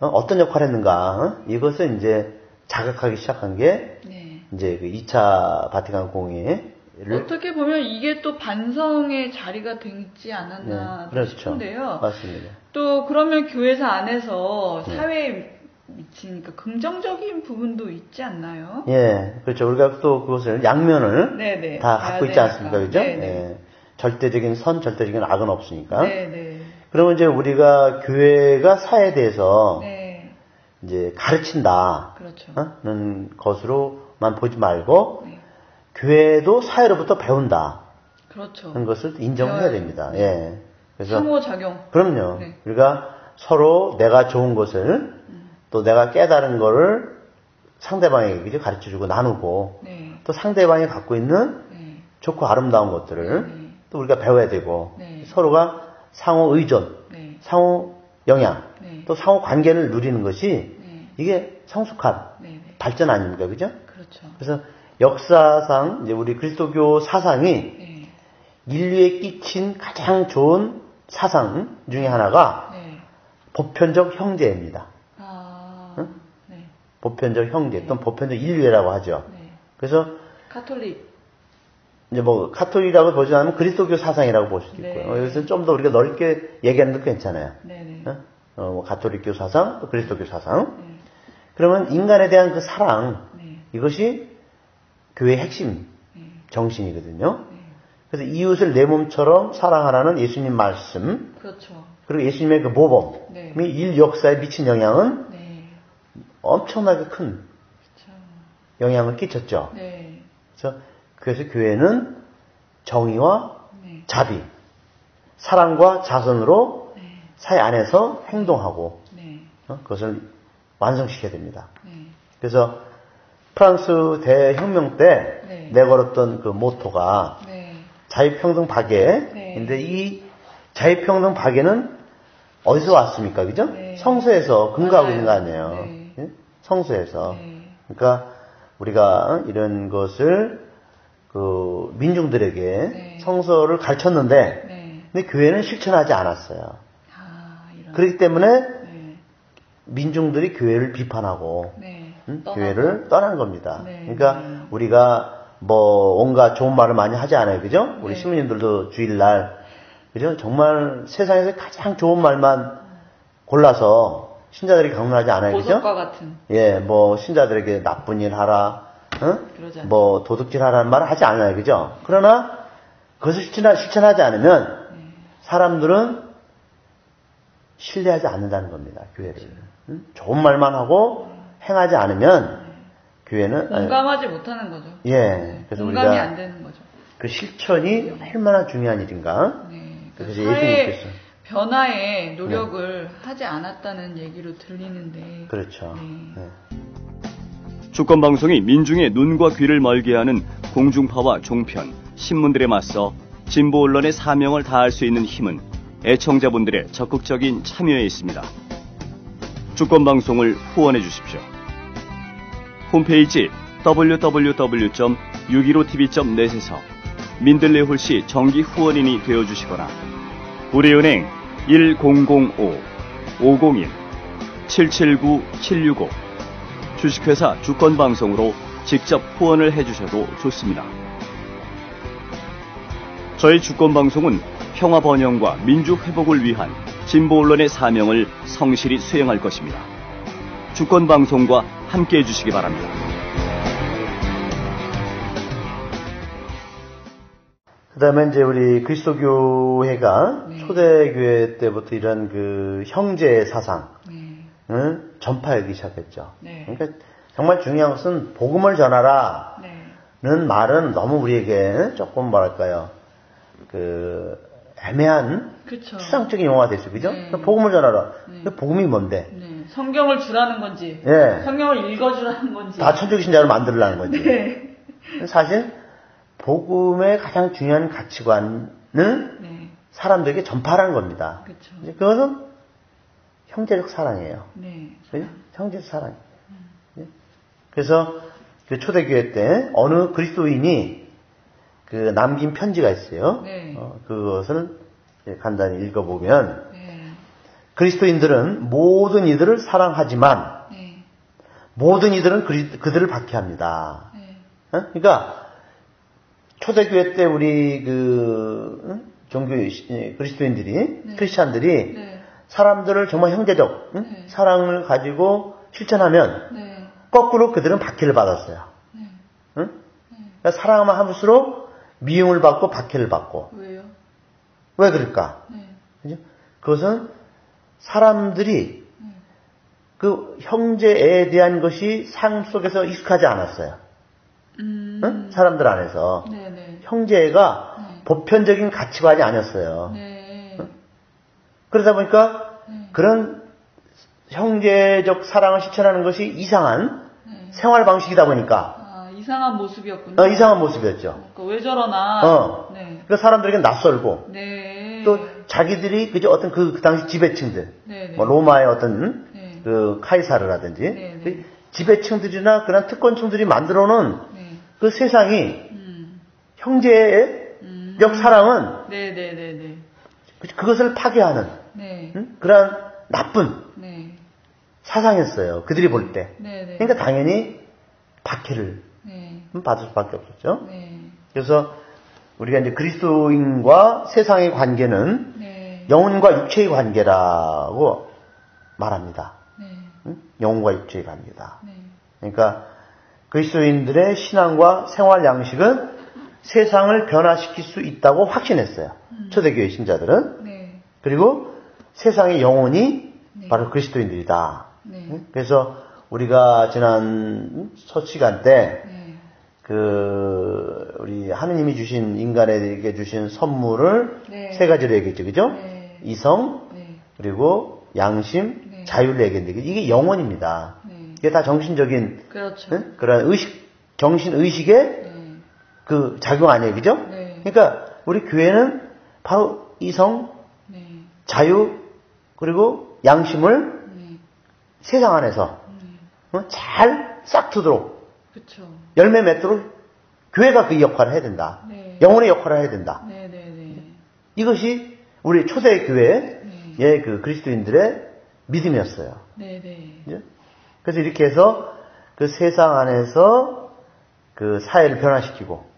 어떤 역할을 했는가? 이것을 이제 자각하기 시작한 게 네. 이제 그 2차 바티칸 공회를 어떻게 보면 이게 또 반성의 자리가 되지 않았나 네, 그렇죠. 싶은데요. 맞습니다. 또 그러면 교회사 안에서 사회에 미치니까 긍정적인 부분도 있지 않나요? 예, 그렇죠. 우리가 또 그것을 양면을 네네. 다 갖고 있지 않습니까? 그죠? 네네. 예. 절대적인 선, 절대적인 악은 없으니까. 네네. 그러면 이제 우리가 교회가 사회에 대해서 네. 이제 가르친다. 그렇죠. 는 것으로만 보지 말고 네. 교회도 사회로부터 배운다. 그렇죠. 하는 것을 인정해야 됩니다. 예. 그래서 상호작용. 그럼요. 네. 우리가 서로 내가 좋은 것을 또 내가 깨달은 거를 상대방에게 가르쳐주고 나누고 네. 또 상대방이 갖고 있는 네. 좋고 아름다운 것들을 네. 또 우리가 배워야 되고 네. 서로가 상호 의존, 네. 상호 영향, 네. 또 상호 관계를 누리는 것이 네. 이게 성숙한 네. 발전 아닙니까, 그죠? 그렇죠. 그래서 역사상 이제 우리 그리스도교 사상이 네. 인류에 끼친 가장 좋은 사상 중에 하나가 네. 보편적 형제입니다. 응? 네. 보편적 형제 또는 보편적 인류애라고 하죠. 네. 그래서 카톨릭. 이제 뭐 카톨릭이라고 보지 않으면 그리스도교 사상이라고 볼 수도 네. 있고요. 여기서는 좀 더 우리가 넓게 얘기하는 것도 괜찮아요. 네네. 뭐 가톨릭교 사상, 또 그리스도교 사상. 네. 그러면 인간에 대한 그 사랑, 네. 이것이 교회의 핵심 네. 정신이거든요. 네. 그래서 이웃을 내 몸처럼 사랑하라는 예수님 말씀, 그렇죠. 그리고 예수님의 그 모범이 네. 일 역사에 미친 영향은 네. 엄청나게 큰 그렇죠. 영향을 끼쳤죠. 네. 그래서 교회는 정의와 네. 자비, 사랑과 자선으로 네. 사회 안에서 행동하고 네. 그것을 완성시켜야 됩니다. 네. 그래서 프랑스 대혁명 때 네. 내걸었던 그 모토가 네. 자유평등 박애인데 네. 이 자유평등 박애는 어디서 왔습니까? 그죠? 네. 성서에서 근거하고 맞아요. 있는 거 아니에요. 네. 예? 성서에서. 네. 그러니까 우리가 이런 것을 그 민중들에게 네. 성서를 가르쳤는데 네. 근데 교회는 실천하지 않았어요. 이런. 그렇기 때문에 네. 민중들이 교회를 비판하고 네. 교회를 떠난 겁니다. 네. 그러니까 우리가 뭐 온갖 좋은 말을 많이 하지 않아요. 그죠? 우리 네. 신부님들도 주일날 그죠? 정말 세상에서 가장 좋은 말만 골라서 신자들이 강론하지 않아요. 그죠? 보석과 같은. 예, 뭐 신자들에게 나쁜 일 하라. 그러지 뭐 도둑질 하라는 말을 하지 않아요. 그죠? 그러나 그것을 실천하지 않으면 사람들은 신뢰하지 않는다는 겁니다. 교회를. 응? 좋은 말만 하고 행하지 않으면 교회는 공감하지 못하는 거죠. 예. 그래서 공감이 우리가 안 되는 거죠. 그 실천이 얼마나 중요한 일인가? 네. 그래서 사회 예수님께서 변화에 노력을 하지 않았다는 얘기로 들리는데. 그렇죠. 네. 주권방송이 민중의 눈과 귀를 멀게 하는 공중파와 종편, 신문들에 맞서 진보 언론의 사명을 다할 수 있는 힘은 애청자분들의 적극적인 참여에 있습니다. 주권방송을 후원해 주십시오. 홈페이지 www.615tv.net에서 민들레 홀씨 정기 후원인이 되어주시거나 우리은행 1005-501-779-765 주식회사 주권방송으로 직접 후원을 해주셔도 좋습니다. 저희 주권방송은 평화 번영과 민주 회복을 위한 진보 언론의 사명을 성실히 수행할 것입니다. 주권방송과 함께해 주시기 바랍니다. 그 다음에 이제 우리 그리스도교회가 네. 초대교회 때부터 이런 그 형제 사상을 네. 전파하기 시작했죠. 네. 그러니까 정말 중요한 것은 복음을 전하라는 네. 말은 너무 우리에게 조금 뭐랄까요. 그 애매한 그쵸. 추상적인 용어가 됐죠. 그죠? 네. 복음을 전하라. 네. 복음이 뭔데? 네. 성경을 주라는 건지. 예. 성경을 읽어주라는 건지. 다 천주교 신자를 만들라는 거지. 네. 사실 복음의 가장 중요한 가치관은 네. 사람들에게 전파하는 겁니다. 그쵸. 이제 그것은 형제적 사랑이에요. 네. 그죠? 형제적 사랑. 그래서 그 초대교회 때 어느 그리스도인이 그 남긴 편지가 있어요. 네. 그것을 간단히 읽어보면 그리스도인들은 모든 이들을 사랑하지만 모든 이들은 그들을 박해합니다. 그러니까 초대교회 때 우리 그 종교 그리스도인들이 크리스찬들이 사람들을 정말 형제적 사랑을 가지고 실천하면 거꾸로 그들은 박해를 받았어요. 그러니까 사랑하면 할수록 미움을 받고 박해를 받고. 왜요? 왜 그럴까? 그죠? 그것은 사람들이 그 형제에 대한 것이 삶 속에서 익숙하지 않았어요. 사람들 안에서. 형제가 보편적인 가치관이 아니었어요. 그러다 보니까 그런 형제적 사랑을 실천하는 것이 이상한 생활 방식이다 보니까. 이상한 모습이었군요. 이상한 모습이었죠. 그러니까 왜 저러나. 그 사람들에게 낯설고. 또 자기들이 그저 어떤 그 당시 지배층들, 뭐 로마의 어떤 그 카이사르라든지 그 지배층들이나 그런 특권층들이 만들어놓은 그 세상이 형제적 사랑은 그것을 파괴하는 그러한 나쁜 사상이었어요. 그들이 볼 때. 그러니까 당연히 박해를 받을 수밖에 없었죠. 그래서 우리가 이제 그리스도인과 세상의 관계는 영혼과 육체의 관계라고 말합니다. 영혼과 육체의 관계다. 그러니까 그리스도인들의 신앙과 생활 양식은 세상을 변화시킬 수 있다고 확신했어요. 초대교회 신자들은. 그리고 세상의 영혼이 바로 그리스도인들이다. 그래서 우리가 지난 첫 시간 때 우리 하느님이 주신 인간에게 주신 선물을 세 가지로 얘기했죠. 그죠? 이성, 그리고 양심, 자유를 얘기했는데 이게 영혼입니다. 이게 다 정신적인 그렇죠. 그런 정신 의식의 그 작용 아니에요. 그죠? 그러니까 우리 교회는 바로 이성, 자유, 그리고 양심을 세상 안에서 잘 싹트도록 그쵸. 열매 맺도록 교회가 그 역할을 해야 된다. 영혼의 역할을 해야 된다. 이것이 우리 초대 교회의 그 그리스도인들의 믿음이었어요. 그래서 이렇게 해서 그 세상 안에서 그 사회를 변화시키고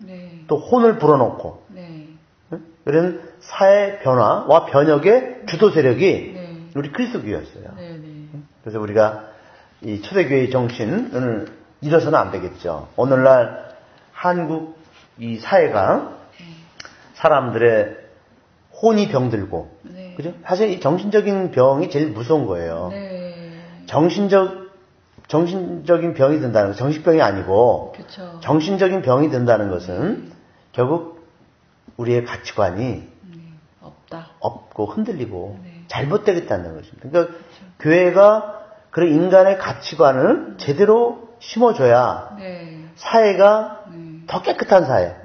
또 혼을 불어넣고 그런 사회 변화와 변혁의 주도 세력이 우리 그리스도 교회였어요. 그래서 우리가 이 초대교회의 정신을 잃어서는 안 되겠죠. 오늘날 한국 이 사회가 사람들의 혼이 병들고, 그죠? 사실 이 정신적인 병이 제일 무서운 거예요. 정신적인 병이 든다는 건 정신병이 아니고, 그쵸. 정신적인 병이 든다는 것은 결국 우리의 가치관이 없고 흔들리고 잘못되겠다는 것입니다. 그러니까 교회가 그런 인간의 가치관을 제대로 심어줘야 사회가 더 깨끗한 사회,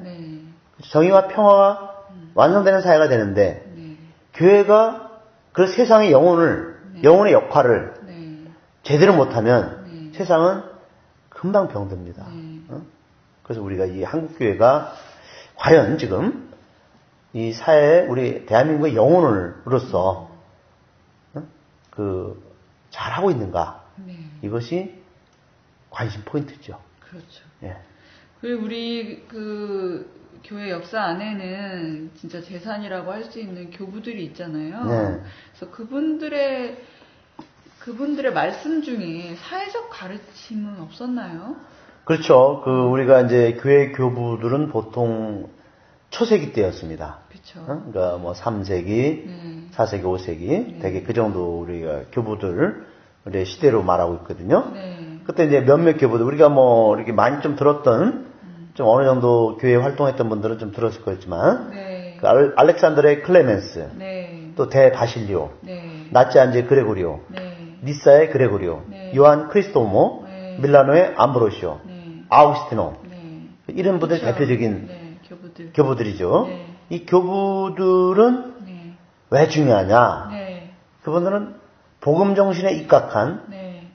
정의와 평화가 완성되는 사회가 되는데 교회가 그 세상의 영혼의 역할을 제대로 못하면 세상은 금방 병듭니다. 그래서 우리가 이 한국교회가 과연 지금 이 사회에 우리 대한민국의 영혼으로서 잘하고 있는가? 이것이 관심 포인트죠. 그렇죠. 예. 그리고 우리 그 교회 역사 안에는 진짜 재산이라고 할 수 있는 교부들이 있잖아요. 그래서 그분들의 말씀 중에 사회적 가르침은 없었나요? 그렇죠. 우리가 이제 교회 교부들은 보통 초세기 때였습니다. 그렇죠. 그러니까 뭐 3세기, 4세기, 5세기, 되게 그 정도 우리가 교부들 우리 시대로 말하고 있거든요. 그때 이제 몇몇 교부들 우리가 뭐 이렇게 많이 좀 들었던 좀 어느 정도 교회 활동했던 분들은 좀 들었을 거였지만 그 알렉산더의 클레멘스, 또 대바실리오, 나치안제 그레고리오, 니사의 그레고리오, 요한 크리스토모, 밀라노의 암브로시오, 아우구스티노 이런 분들 대표적인 교부들이죠. 이 교부들은 왜 중요하냐? 그분들은 복음 정신에 입각한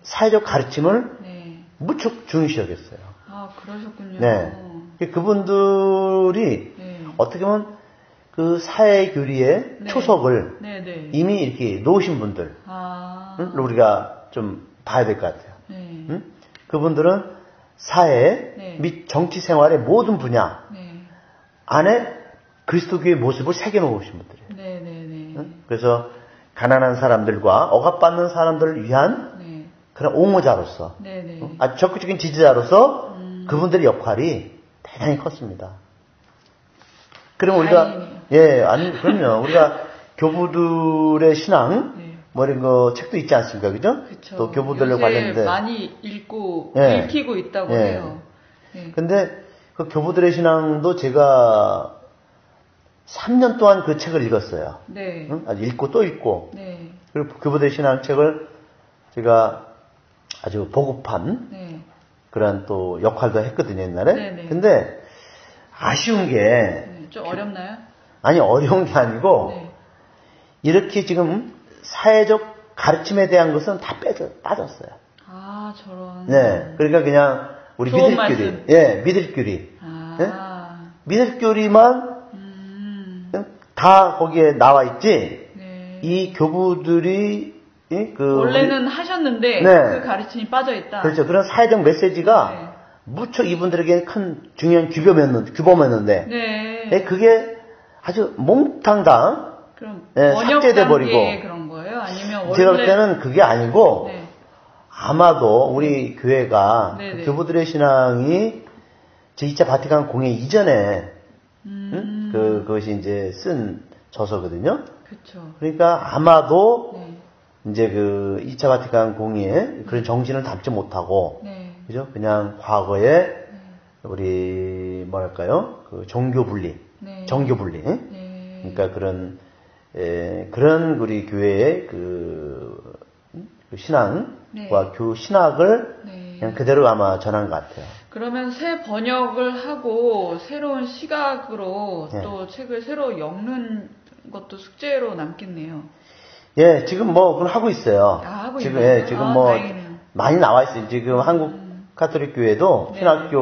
사회적 가르침을 무척 중시 여겼어요. 그러셨군요. 네. 그분들이 네. 어떻게 보면 그 사회 교리의 네. 초석을 네, 네. 이미 이렇게 놓으신 분들 응? 우리가 좀 봐야 될 것 같아요. 네. 응? 그분들은 사회 네. 및 정치 생활의 모든 분야 네. 안에 그리스도교의 모습을 새겨놓으신 분들이에요. 네, 네, 네. 응? 그래서 가난한 사람들과 억압받는 사람들을 위한 네. 그런 옹호자로서 네, 네. 응? 아주 적극적인 지지자로서 그분들의 역할이 대단히 컸습니다. 그럼 우리가 그럼요. 우리가 교부들의 신앙 네. 뭐 이런 거 책도 있지 않습니까, 그죠? 그쵸. 또 교부들로 관련된 많이 읽히고 있다고 해요. 네. 근데 그 교부들의 신앙도 제가 3년 동안 그 책을 읽었어요. 네. 응? 아주 읽고 또 읽고. 네. 그리고 교부들의 신앙 책을 제가 아주 보급한 네. 그런 또 역할도 했거든요, 옛날에. 네네. 근데 아쉬운 게 좀 어렵나요? 아니, 어려운 게 아니고 네. 이렇게 지금 사회적 가르침에 대한 것은 다 빠졌어요. 아, 저런. 네. 그러니까 그냥 우리 믿을교리. 예, 믿을교리. 네? 믿을교리만 다 거기에 나와 있지. 네. 이 교부들이 원래는 하셨는데 네. 그 가르침이 빠져 있다. 그렇죠. 그런 사회적 메시지가 네. 무척 이분들에게 큰 중요한 규범이었는데 네. 그게 아주 몽탕당 그럼 삭제돼 버리고 그런 거예요? 아니면 원래 제가 볼 때는 그게 아니고 네. 아마도 우리 교회가 그 교부들의 신앙이 제2차 바티칸 공회 이전에 그것이 이제 쓴 저서거든요. 그렇죠. 그러니까 아마도 이제 그 2차 바티칸 공의에 그런 정신을 담지 못하고, 그죠? 그냥 과거에 우리 뭐랄까요? 그 종교 분리, 정교 분리, 그러니까 그런 우리 교회의 그 신앙과 교 신학을 그냥 그대로 아마 전한 것 같아요. 그러면 새 번역을 하고 새로운 시각으로 또 책을 새로 엮는 것도 숙제로 남겠네요. 예, 지금 뭐 그걸 하고 있어요. 하고 지금 있나요? 지금 뭐 다행이네요. 많이 나와 있어요. 지금 한국 가톨릭 교회도 신학교마다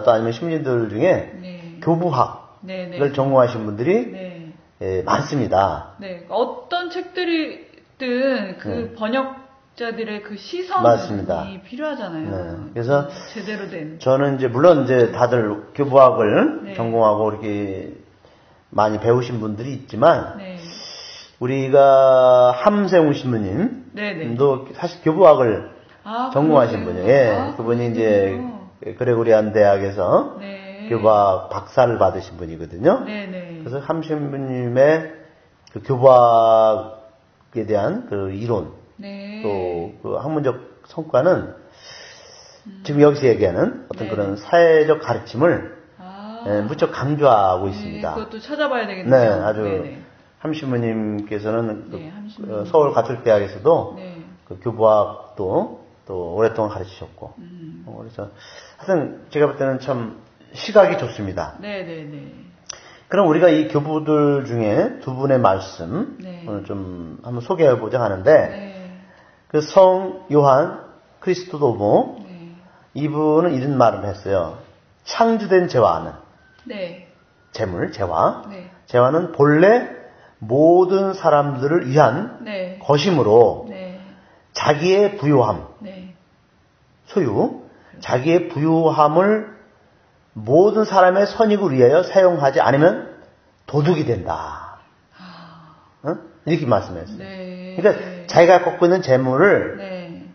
또 아니면 시민들 중에 교부학을 전공하신 분들이 많습니다. 네, 어떤 책들이든 그 번역자들의 그 시선이 맞습니다. 필요하잖아요. 네. 그래서 제대로 된. 저는 이제 물론 이제 다들 교부학을 전공하고 이렇게 많이 배우신 분들이 있지만. 우리가 함세웅 신부님도 사실 교부학을 전공하신 분이에요. 예, 그분이 이제 그레고리안 대학에서 교부학 박사를 받으신 분이거든요. 그래서 함 신부님의 그 교부학에 대한 그 이론 또 그 학문적 성과는 지금 여기서 얘기하는 어떤 그런 사회적 가르침을 무척 강조하고 있습니다. 그것도 찾아봐야 되겠네요. 네, 아주. 함신부님께서는 서울 가톨대학에서도 그 교부학도 또 오랫동안 가르치셨고, 그래서 하여튼 제가 볼 때는 참 시각이 좋습니다. 네네네. 그럼 우리가 이 교부들 중에 두 분의 말씀 오늘 좀 한번 소개해 보자 하는데, 그 성 요한 크리스토도모 이분은 이런 말을 했어요. 창조된 재화는 재물, 재화, 재화는 본래 모든 사람들을 위한 것이므로 자기의 부요함, 소유, 자기의 부요함을 모든 사람의 선익을 위하여 사용하지 않으면 도둑이 된다. 이렇게 말씀했어요. 그러니까 자기가 갖고 있는 재물을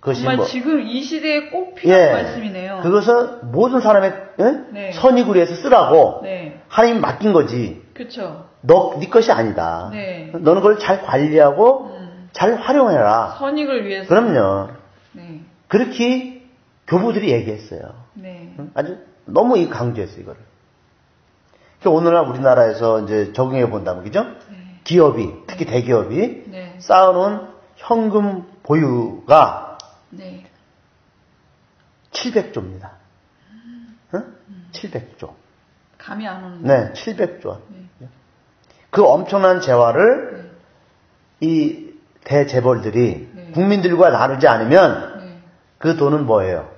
그것이 정말 지금 이 시대에 꼭 필요한 말씀이네요. 그것은 모든 사람의 선익을 위해서 쓰라고 하나님이 맡긴 거지. 그렇죠. 네 것이 아니다. 너는 그걸 잘 관리하고 잘 활용해라. 선익을 위해서. 그럼요. 그렇게 교부들이 얘기했어요. 아주 너무 강조했어요, 이거를. 그러니까 오늘날 우리나라에서 이제 적용해 본다면, 그죠? 기업이, 특히 대기업이 쌓아놓은 현금 보유가 700조입니다. 700조. 감이 안 오는데. 700조. 그 엄청난 재화를 이 대재벌들이 국민들과 나누지 않으면 그 돈은 뭐예요?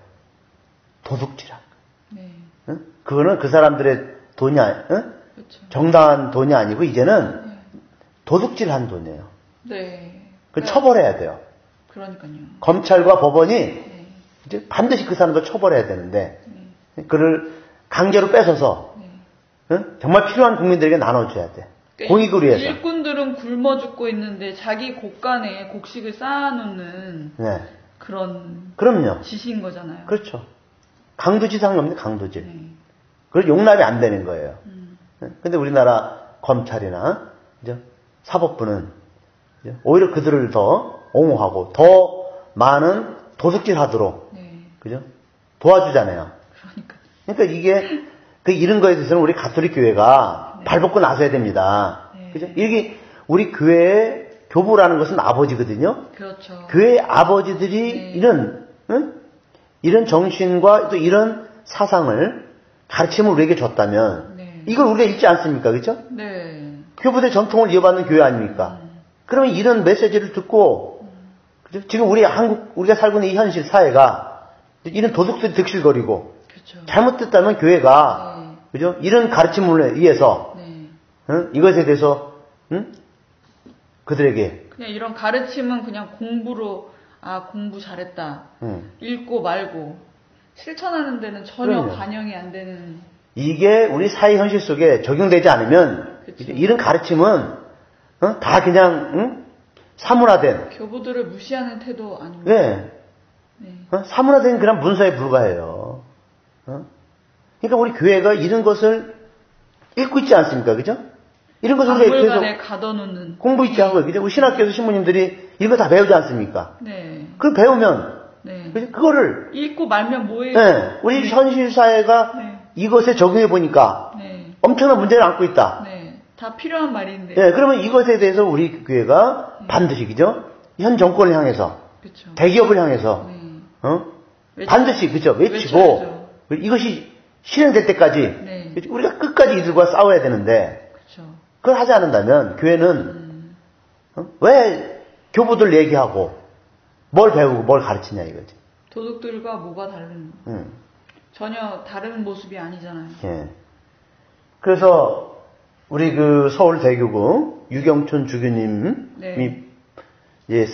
도둑질한 거. 네. 응? 그거는 그 사람들의 돈이 그렇죠. 정당한 돈이 아니고 이제는 도둑질한 돈이에요. 네. 그걸 처벌해야 돼요. 그러니까요. 검찰과 법원이 이제 반드시 그 사람도 처벌해야 되는데 그를 강제로 뺏어서 정말 필요한 국민들에게 나눠줘야 돼. 그러니까 공익을 위해서. 일꾼들은 굶어 죽고 있는데 자기 곳간에 곡식을 쌓아놓는 그럼요. 짓인 거잖아요. 그렇죠. 강도지상이 없는 강도질. 그걸 용납이 안 되는 거예요. 근데 우리나라 검찰이나 이제 사법부는 이제 오히려 그들을 더 옹호하고 더 많은 도둑질 하도록 그죠? 도와주잖아요. 그러니까 이게 이런 거에 대해서는 우리 가톨릭 교회가 발벗고 나서야 됩니다. 그죠? 이게 우리 교회의 교부라는 것은 아버지거든요. 그렇죠. 교회의 아버지들이 이런 정신과 또 이런 사상을 가르침을 우리에게 줬다면 이걸 우리가 읽지 않습니까? 그렇죠? 네. 교부대 전통을 이어받는 교회 아닙니까? 그러면 이런 메시지를 듣고 그죠? 지금 우리가 살고 있는 이 현실 사회가 이런 도둑들이 득실거리고 그렇죠. 잘못됐다면 교회가 그죠? 이런 가르침을 위해서 이것에 대해서 그들에게 그냥 이런 가르침은 그냥 공부로 공부 잘했다 읽고 말고 실천하는 데는 전혀 반영이 안 되는 이게 우리 사회 현실 속에 적용되지 않으면 이런 가르침은 다 그냥 사문화된 교부들을 무시하는 태도 아닙니까? 네. 사문화된 그런 문서에 불과해요. 그러니까 우리 교회가 이런 것을 읽고 있지 않습니까? 그죠? 이런 것을 우리가 박물관에 가둬놓는 공부 있게 하고 우리 신학교에서 신부님들이 이런 거 다 배우지 않습니까? 네. 그걸 배우면 그거를 읽고 말면 뭐예요? 네. 우리 현실 사회가 이것에 적용해 보니까 엄청난 문제를 안고 있다. 다 필요한 말인데. 그러면 이것에 대해서 우리 교회가 반드시 그죠? 현 정권을 향해서 그쵸. 대기업을 향해서 반드시 그죠? 외치고 이것이 실행될 때까지 우리가 끝까지 이들과 싸워야 되는데 그걸 하지 않는다면 교회는 왜 교부들 얘기하고 뭘 배우고 뭘 가르치냐 이거지. 도둑들과 뭐가 다른 전혀 다른 모습이 아니잖아요. 그래서 우리 그 서울대교구 유경춘 주교님이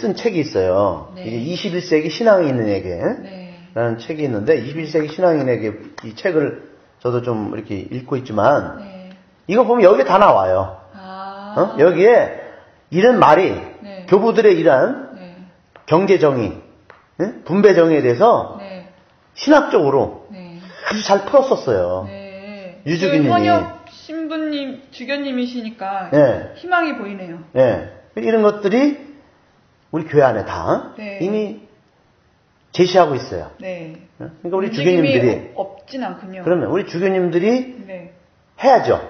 쓴 책이 있어요. 이게 21세기 신앙인에게 라는 책이 있는데 21세기 신앙인에게 이 책을 저도 좀 이렇게 읽고 있지만 이거 보면 여기에 다 나와요. 여기에 이런 말이 교부들의 이러한 경제정의, 분배정의에 대해서 신학적으로 아주 잘 풀었었어요. 유주기님이. 현역 신부님, 주교님이시니까 희망이 보이네요. 이런 것들이 우리 교회 안에 다 이미 제시하고 있어요. 그러니까 우리 주교님들이 없진 않군요. 그러면 우리 주교님들이 해야죠.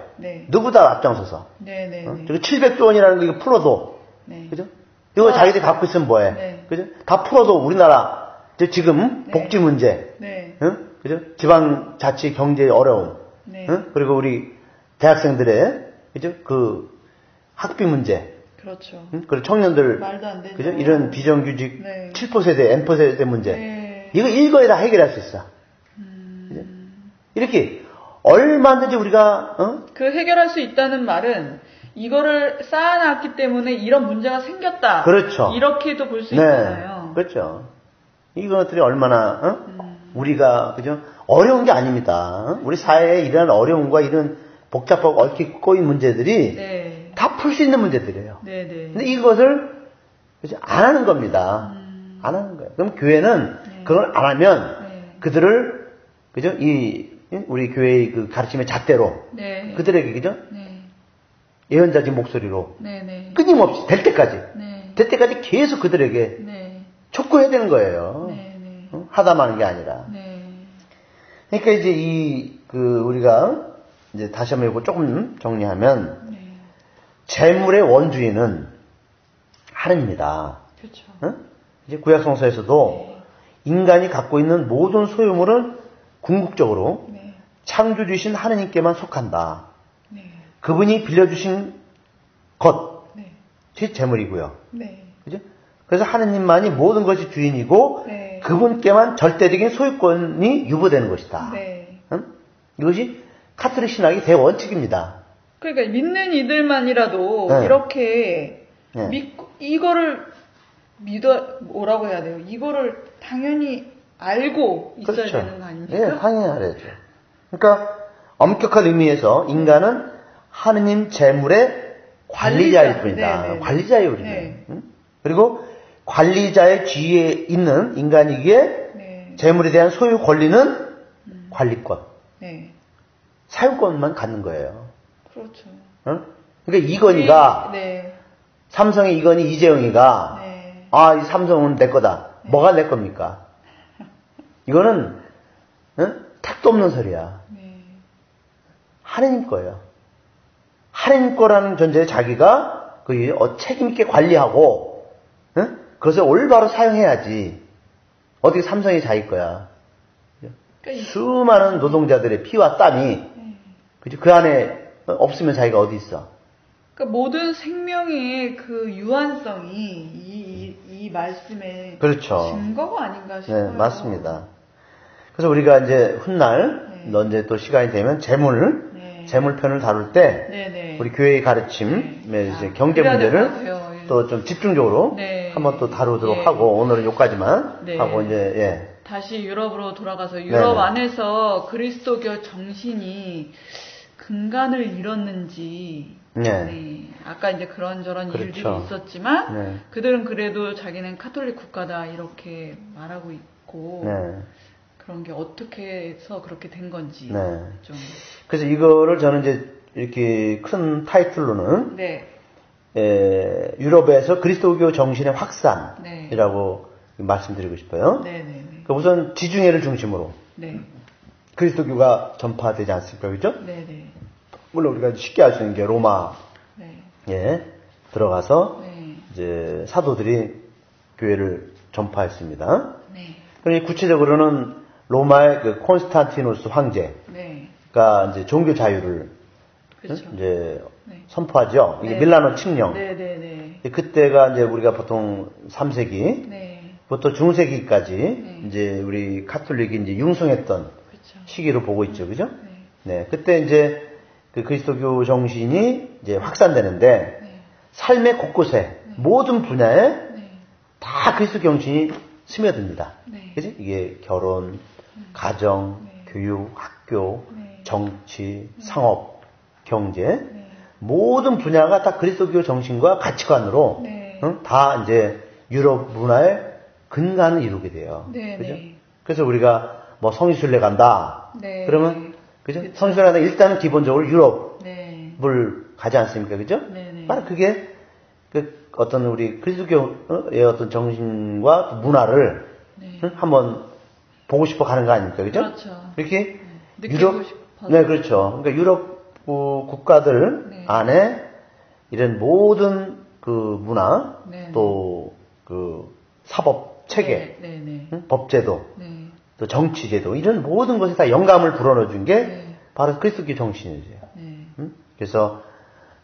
누구다 앞장서서. 그리고 700조 원이라는 거 이거 풀어도 그죠? 이거 자기들이 갖고 있으면 뭐해? 그죠? 다 풀어도 우리나라 지금 복지 문제, 그죠? 지방자치 경제의 어려움, 그리고 우리 대학생들의 그죠? 그 학비 문제, 그렇죠. 그리고 청년들, 말도 안 되죠. 그죠? 이런 비정규직 7%세대, N세대 문제, 이거 일거에 다 해결할 수 있어. 그죠? 이렇게 얼마든지 우리가 그 해결할 수 있다는 말은 이거를 쌓아놨기 때문에 이런 문제가 생겼다. 그렇죠. 이렇게도 볼 수 있잖아요. 그렇죠. 이것들이 얼마나 우리가 그죠? 어려운 게 아닙니다. 우리 사회에 이런 어려움과 이런 복잡하고 얽히고 꼬인 문제들이 다 풀 수 있는 문제들이에요. 근데 이것을 그죠? 안 하는 겁니다. 안 하는 거예요. 그럼 교회는 그걸 안 하면 그들을 그죠? 우리 교회의 그 가르침의 잣대로 그들에게 그죠? 예언자진 목소리로 끊임없이 될 때까지 계속 그들에게 촉구해야 되는 거예요. 하다마는 게 아니라. 그러니까 이제 우리가 이제 다시 한번 이거 조금 정리하면 재물의 원주인은 하나님입니다. 그렇죠. 이제 구약성서에서도 인간이 갖고 있는 모든 소유물은 궁극적으로 창조주신 하나님께만 속한다. 그분이 빌려주신 것이 재물이고요. 그죠? 그래서 하나님만이 모든 것이 주인이고 그분께만 절대적인 소유권이 유보되는 것이다. 이것이 카톨릭 신학의 대원칙입니다. 그러니까 믿는 이들만이라도 이렇게 믿고 이거를 뭐라고 해야 돼요? 이거를 당연히 알고 있어야 그렇죠. 되는 거 아닙니까? 예, 당연히 알아야죠. 그러니까 엄격한 의미에서 인간은 하느님 재물의 관리자일 뿐이다. 관리자예요, 우리는. 그리고 관리자의 지위에 있는 인간이기에 재물에 대한 소유 권리는 관리권, 사용권만 갖는 거예요. 그렇죠. 그러니까 이건희가 삼성의 이건희 이재용이가 이 삼성은 내 거다. 뭐가 내 겁니까? 이거는 택도 없는 소리야. 하느님 거예요. 하느님 거라는 존재에 자기가 책임 있게 관리하고 그것을 올바로 사용해야지. 어떻게 삼성이 자기 거야. 수많은 노동자들의 피와 땀이 그 안에 없으면 자기가 어디 있어. 그러니까 모든 생명의 그 유한성이 이 말씀의 그렇죠. 증거가 아닌가 싶어요. 네, 맞습니다. 그래서 우리가 이제 훗날 이제 또 시간이 되면 재물편을 다룰 때 우리 교회의 가르침의 이제 경제 문제를 또 좀 집중적으로 한번 또 다루도록 하고 오늘은 여기까지만 하고 이제 다시 유럽으로 돌아가서 유럽 안에서 그리스도교 정신이 근간을 잃었는지 아까 이제 그런저런 일들이 있었지만 그들은 그래도 자기는 카톨릭 국가다 이렇게 말하고 있고 그런 게 어떻게 해서 그렇게 된 건지 좀. 그래서 이거를 저는 이제 이렇게 큰 타이틀로는 유럽에서 그리스도교 정신의 확산이라고 말씀드리고 싶어요. 그러니까 우선 지중해를 중심으로 그리스도교가 전파되지 않습니까, 그렇죠? 물론 우리가 쉽게 알 수 있는 게 로마 들어가서 이제 사도들이 교회를 전파했습니다. 그러니 구체적으로는 로마의 그 콘스탄티누스 황제가 이제 종교 자유를 이제 선포하죠. 이게 밀라노 칙령. 그때가 이제 우리가 보통 3세기부터 중세기까지 이제 우리 카톨릭이 이제 융성했던 시기로 보고 있죠, 그죠? 그때 이제 그 그리스도교 정신이 이제 확산되는데 삶의 곳곳에 모든 분야에 다 그리스도 정신이 스며듭니다. 그지? 이게 결혼, 가정, 교육, 학교, 정치, 상업, 경제 모든 분야가 다 그리스도교 정신과 가치관으로 다 이제 유럽 문화의 근간을 이루게 돼요. 그죠? 그래서 우리가 뭐 성지순례 간다. 그러면 그죠? 성지순례 간다. 일단은 기본적으로 유럽을 가지 않습니까? 그죠? 바로 그게 그 어떤 우리 그리스도교의 어떤 정신과 문화를 한번 보고 싶어 가는 거 아닙니까? 그죠? 이렇게 유럽 그렇죠. 그러니까 유럽 국가들 안에 이런 모든 그 문화 또 그 사법 체계, 법제도, 또 정치제도 이런 모든 것에 다 영감을 불어넣어준 게 바로 그리스도교 정신이죠. 그래서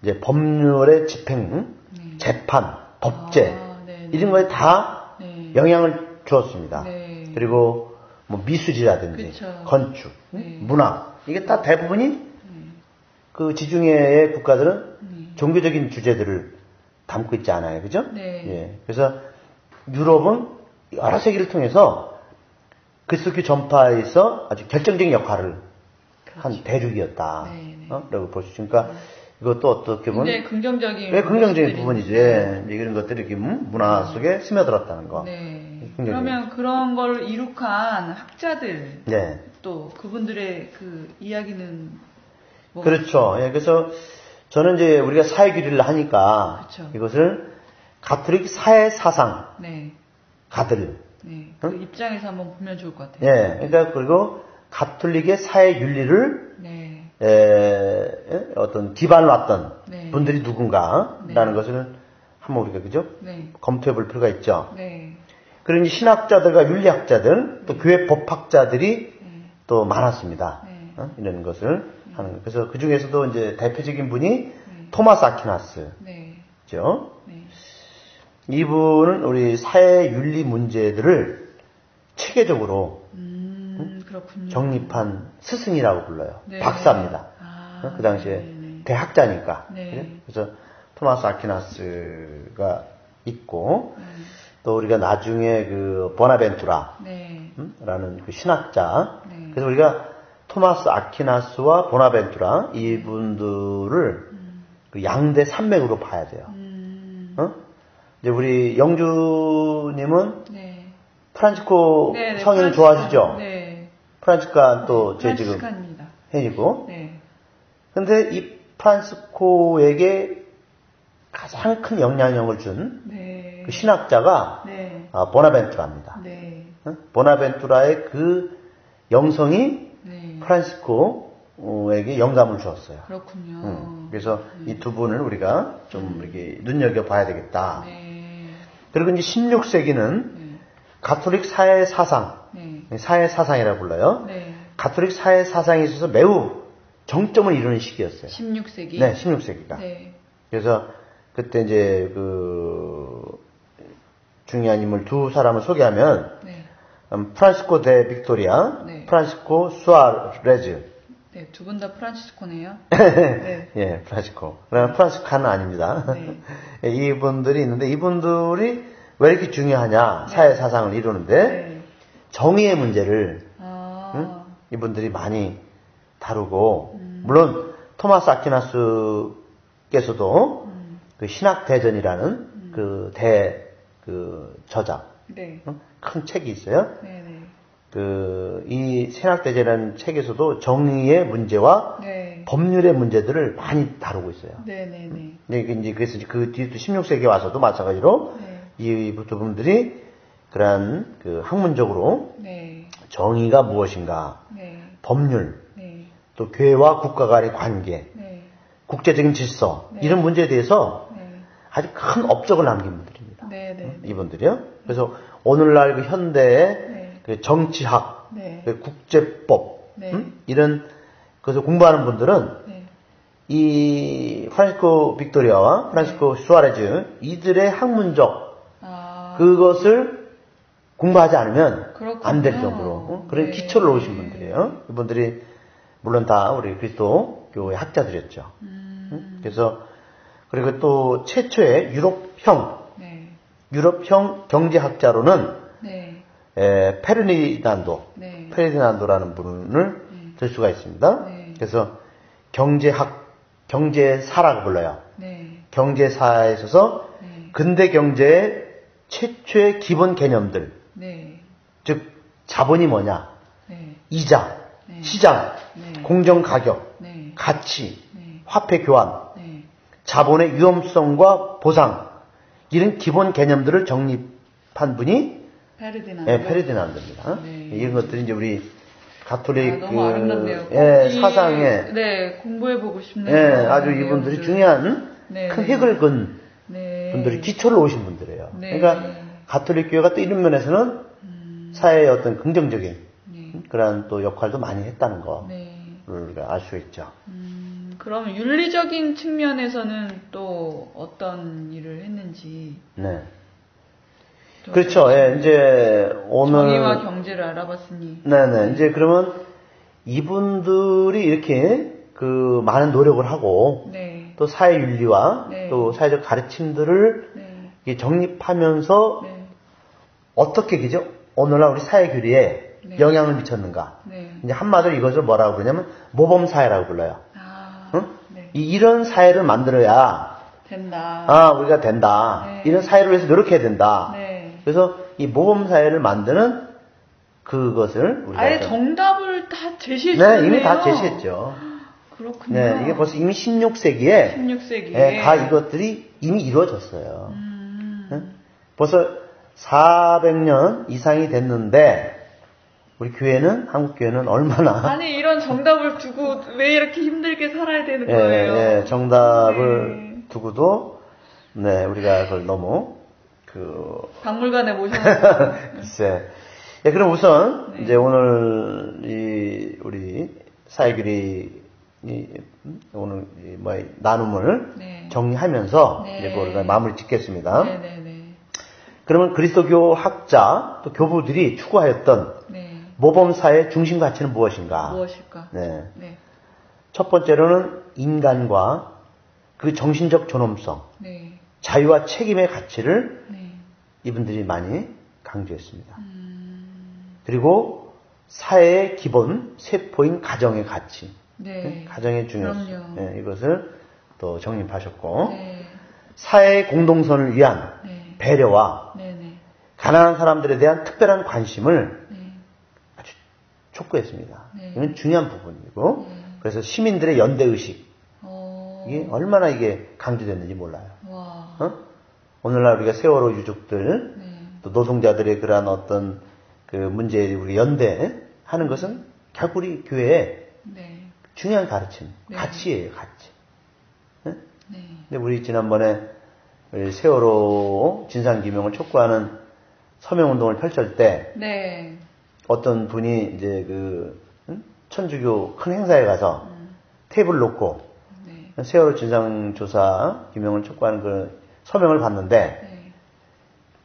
이제 법률의 집행, 재판, 법제 이런 거에 다 영향을 주었습니다. 그리고 뭐 미술이라든지 건축, 문화 이게 다 대부분이 그 지중해의 국가들은 종교적인 주제들을 담고 있지 않아요, 그죠? 그래서 유럽은 여러 세기를 통해서 그리스도교 전파에서 아주 결정적인 역할을 한 대륙이었다. 라고 볼 수 있죠. 그러니까 이것도 어떻게 보면 굉장히 긍정적인 긍정적인 부분이죠. 이런 것들이 이렇게 문화 속에 스며들었다는 거. 그러면 그런 걸 이룩한 학자들 또 그분들의 그 이야기는 그렇죠. 그래서 저는 이제 우리가 사회교리를 하니까 이것을 가톨릭 사회 사상 가들 그 입장에서 한번 보면 좋을 것 같아요. 그러니까 그리고 가톨릭의 사회 윤리를 어떤 기반을 놨던 분들이 누군가라는 것을 한번 우리가 그죠? 검토해 볼 필요가 있죠. 그러니 신학자들과 윤리학자들 또 교회 법학자들이 또 많았습니다. 이런 것을 하는. 그래서 그 중에서도 이제 대표적인 분이 토마스 아퀴나스죠. 이분은 우리 사회 윤리 문제들을 체계적으로 그렇군요. 정립한 스승이라고 불러요. 네. 박사입니다. 그 당시에 네네. 대학자니까. 네. 그래서 토마스 아퀴나스가 있고 또 우리가 나중에 그 보나벤투라 라는 그 신학자. 그래서 우리가 토마스 아퀴나스와 보나벤투라 이분들을 그 양대 산맥으로 봐야 돼요. 이제 우리 영주님은 프란치스코 성인을 좋아하시죠? 네. 프란치스카 또 제 지금 해이고. 근데 이 프란치스코에게 가장 큰 영향력을 준 그 신학자가 보나벤투라입니다. 보나벤투라의 그 영성이 프란치스코에게 영감을 주었어요. 그렇군요. 그래서 이 두 분을 우리가 좀 이렇게 눈여겨봐야 되겠다. 그리고 이제 16세기는 가톨릭 사회 사상, 사회 사상이라고 불러요. 가톨릭 사회 사상에 있어서 매우 정점을 이루는 시기였어요. 16세기? 네, 16세기가. 그래서 그때 이제 그 중요한 인물 두 사람을 소개하면 프란시스코 데 빅토리아, 프란시스코 수아레즈. 네, 두 분 다 프란치스코네요. 예, 프란시스코. 그러나 프란시스카는 아닙니다. 이분들이 있는데 이분들이 왜 이렇게 중요하냐? 사회 사상을 이루는데 정의의 문제를 이분들이 많이 다루고 물론 토마스 아퀴나스께서도 그 신학 대전이라는 그 저작 큰 책이 있어요. 이 신학 대전이라는 책에서도 정의의 문제와 법률의 문제들을 많이 다루고 있어요. 이제 그래서 그 뒤도 16세기에 와서도 마찬가지로 이 부분들이 그러한 그 학문적으로 정의가 무엇인가, 법률, 또 교회와 국가 간의 관계, 국제적인 질서 이런 문제에 대해서 아주 큰 업적을 남긴 분들입니다. 이분들이요. 그래서 오늘날 그 현대의 그 정치학, 그 국제법 이런 것을 공부하는 분들은 이 프란시스코 빅토리아와 프란시스코 수아레즈 이들의 학문적 그것을 공부하지 않으면 안 될 정도로 그런 기초를 놓으신 분들이에요. 이분들이 물론 다 우리 그리스도교의 학자들이었죠. 그래서 그리고 또 최초의 유럽형 경제학자로는 페르디난도라는 분을 들 수가 있습니다. 그래서 경제사라고 불러요. 경제사에 있어서 근대 경제의 최초의 기본 개념들, 즉 자본이 뭐냐, 이자, 시장, 공정 가격, 가치, 화폐 교환, 자본의 위험성과 보상 이런 기본 개념들을 정립한 분이 페르디난도입니다. 이런 것들이 이제 우리 가톨릭 너무 아름답네요. 사상에 공부해보고 싶네요. 아주 이분들이 중요한 큰 획을 그은 분들이 기초를 놓으신 분들이에요. 그러니까 가톨릭 교회가 또 이런 면에서는 사회의 어떤 긍정적인 그런 또 역할도 많이 했다는 거를 우리가 알 수 있죠. 그럼 윤리적인 측면에서는 또 어떤 일을 했는지. 그렇죠. 이제 오늘 정의와 경제를 알아봤으니. 이제 그러면 이분들이 이렇게 그 많은 노력을 하고 또 사회 윤리와 또 사회적 가르침들을 정립하면서 어떻게 그죠? 오늘날 우리 사회 교리에 영향을 미쳤는가? 이제 한마디로 이것을 뭐라고 그러냐면 모범 사회라고 불러요. 이런 사회를 만들어야 된다. 우리가 된다. 이런 사회를 위해서 노력해야 된다. 그래서 이 모범 사회를 만드는 그것을 우리가 아예 정답을 다 제시했어요. 이미 다 제시했죠. 그렇군요. 이게 벌써 이미 16세기에 다 이것들이 이미 이루어졌어요. 벌써 400년 이상이 됐는데 우리 교회는 한국 교회는 얼마나 아니 이런 정답을 두고 왜 이렇게 힘들게 살아야 되는 거예요? 정답을 두고도 우리가 그걸 너무 박물관에 모셔놨어요. 글쎄. 그럼 우선 이제 오늘 우리 사회교리 오늘 나눔을 정리하면서 이제 우리가 마무리 짓겠습니다. 그러면 그리스도교 학자 또 교부들이 추구하였던 네. 모범사의 중심 가치는 무엇인가? 무엇일까? 네. 네. 첫 번째로는 인간과 그 정신적 존엄성, 네. 자유와 책임의 가치를 네. 이분들이 많이 강조했습니다. 그리고 사회의 기본 세포인 가정의 가치, 네. 가정의 중요성, 네, 이것을 또 정립하셨고, 네. 사회의 공동선을 위한 네. 배려와 네. 가난한 사람들에 대한 특별한 관심을 네. 아주 촉구했습니다. 네. 이건 중요한 부분이고, 그래서 시민들의 연대의식, 이게 얼마나 이게 강조됐는지 몰라요. 오늘날 우리가 세월호 유족들, 네. 또 노동자들의 그러한 어떤 그 문제에 우리 연대하는 것은 결국 우리 교회의 네. 중요한 가르침, 네. 가치예요, 가치. 네? 네. 근데 우리 지난번에 세월호 진상규명을 촉구하는 서명운동을 펼칠 때, 네. 어떤 분이 이제 그 천주교 큰 행사에 가서 테이블 놓고 네. 세월호 진상조사 규명을 촉구하는 그 서명을 봤는데,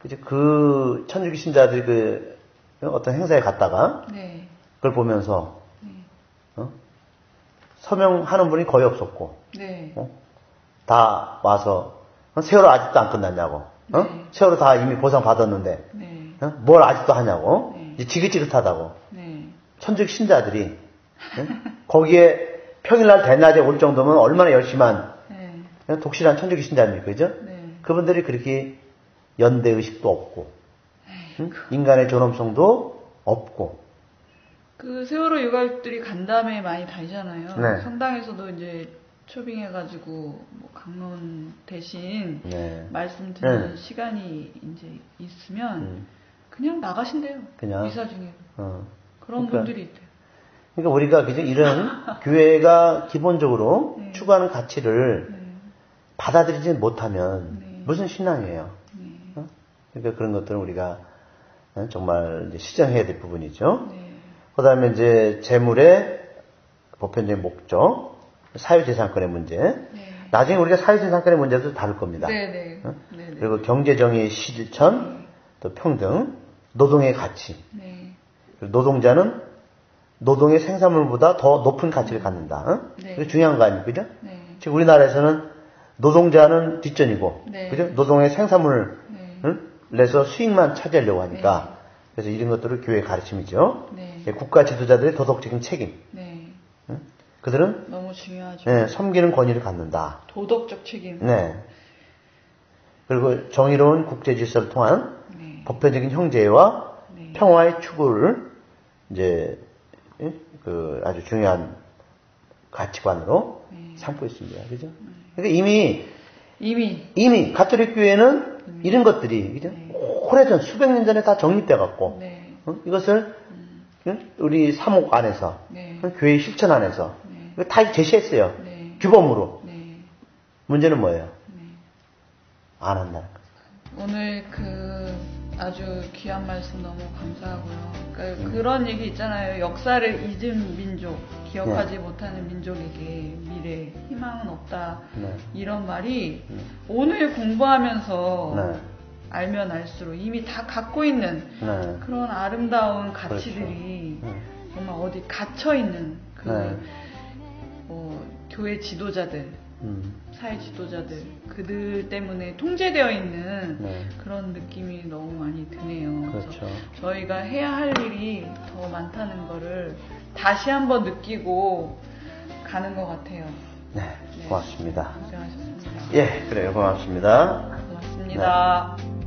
이제 그 천주교 신자들이 그 어떤 행사에 갔다가 네. 그걸 보면서 서명하는 분이 거의 없었고, 네. 다 와서 세월호 아직도 안 끝났냐고, 네. 세월호 다 이미 보상 받았는데 네. 뭘 아직도 하냐고, 네. 이제 지긋지긋하다고. 네. 천주교 신자들이 거기에 평일날 대낮에 올 정도면 얼마나 열심한 독실한 천주교 신자입니까, 그죠? 네. 그분들이 그렇게 연대의식도 없고, 인간의 존엄성도 없고. 그 세월호 유가족들이 간담회 많이 다니잖아요. 네. 성당에서도 이제 초빙해가지고 뭐 강론 대신 네. 말씀 듣는 시간이 이제 있으면 그냥 나가신대요. 그냥 미사 중에. 그런 그러니까, 분들이 있대요. 그러니까 우리가 그죠, 이런 교회가 기본적으로 네. 추구하는 가치를 받아들이지 못하면 무슨 신앙이에요? 그러니까 그런 것들은 우리가 정말 이제 시정해야 될 부분이죠. 그 다음에 이제 재물의 보편적인 목적, 사유재산권의 문제. 나중에 우리가 사유재산권의 문제도 다룰 겁니다. 그리고 경제정의의 실천, 또 평등, 노동의 가치. 그리고 노동자는 노동의 생산물보다 더 높은 가치를 갖는다. 그게 중요한 거 아닙니까? 그죠? 지금 우리나라에서는 노동자는 뒷전이고, 그죠? 노동의 생산물을 내서 수익만 차지하려고 하니까, 그래서 이런 것들을 교회의 가르침이죠. 국가 지도자들의 도덕적인 책임. 그들은 너무 중요하죠. 섬기는 권위를 갖는다. 도덕적 책임. 그리고 정의로운 국제 질서를 통한 보편적인 형제와 평화의 추구를 이제 그 아주 중요한 가치관으로 삼고 있습니다. 그죠? 그러니까 이미 가톨릭 교회는 이런 것들이 그죠? 오래전 수백 년 전에 다 정립돼 갖고 이것을 우리 사목 안에서 교회 실천 안에서 다 제시했어요. 규범으로. 문제는 뭐예요? 안 한다는 거죠. 오늘 그 아주 귀한 말씀 너무 감사하고요. 그러니까 그런 얘기 있잖아요. 역사를 잊은 민족, 기억하지 못하는 민족에게 미래, 희망은 없다. 이런 말이 오늘 공부하면서 알면 알수록 이미 다 갖고 있는 그런 아름다운 가치들이 정말 어디 갇혀있는 그 교회 지도자들, 사회 지도자들, 그들 때문에 통제되어 있는 그런 느낌이 너무 많이 드네요. 그렇죠. 저희가 해야 할 일이 더 많다는 거를 다시 한번 느끼고 가는 것 같아요. 고맙습니다. 고생하셨습니다. 그래요. 고맙습니다. 고맙습니다.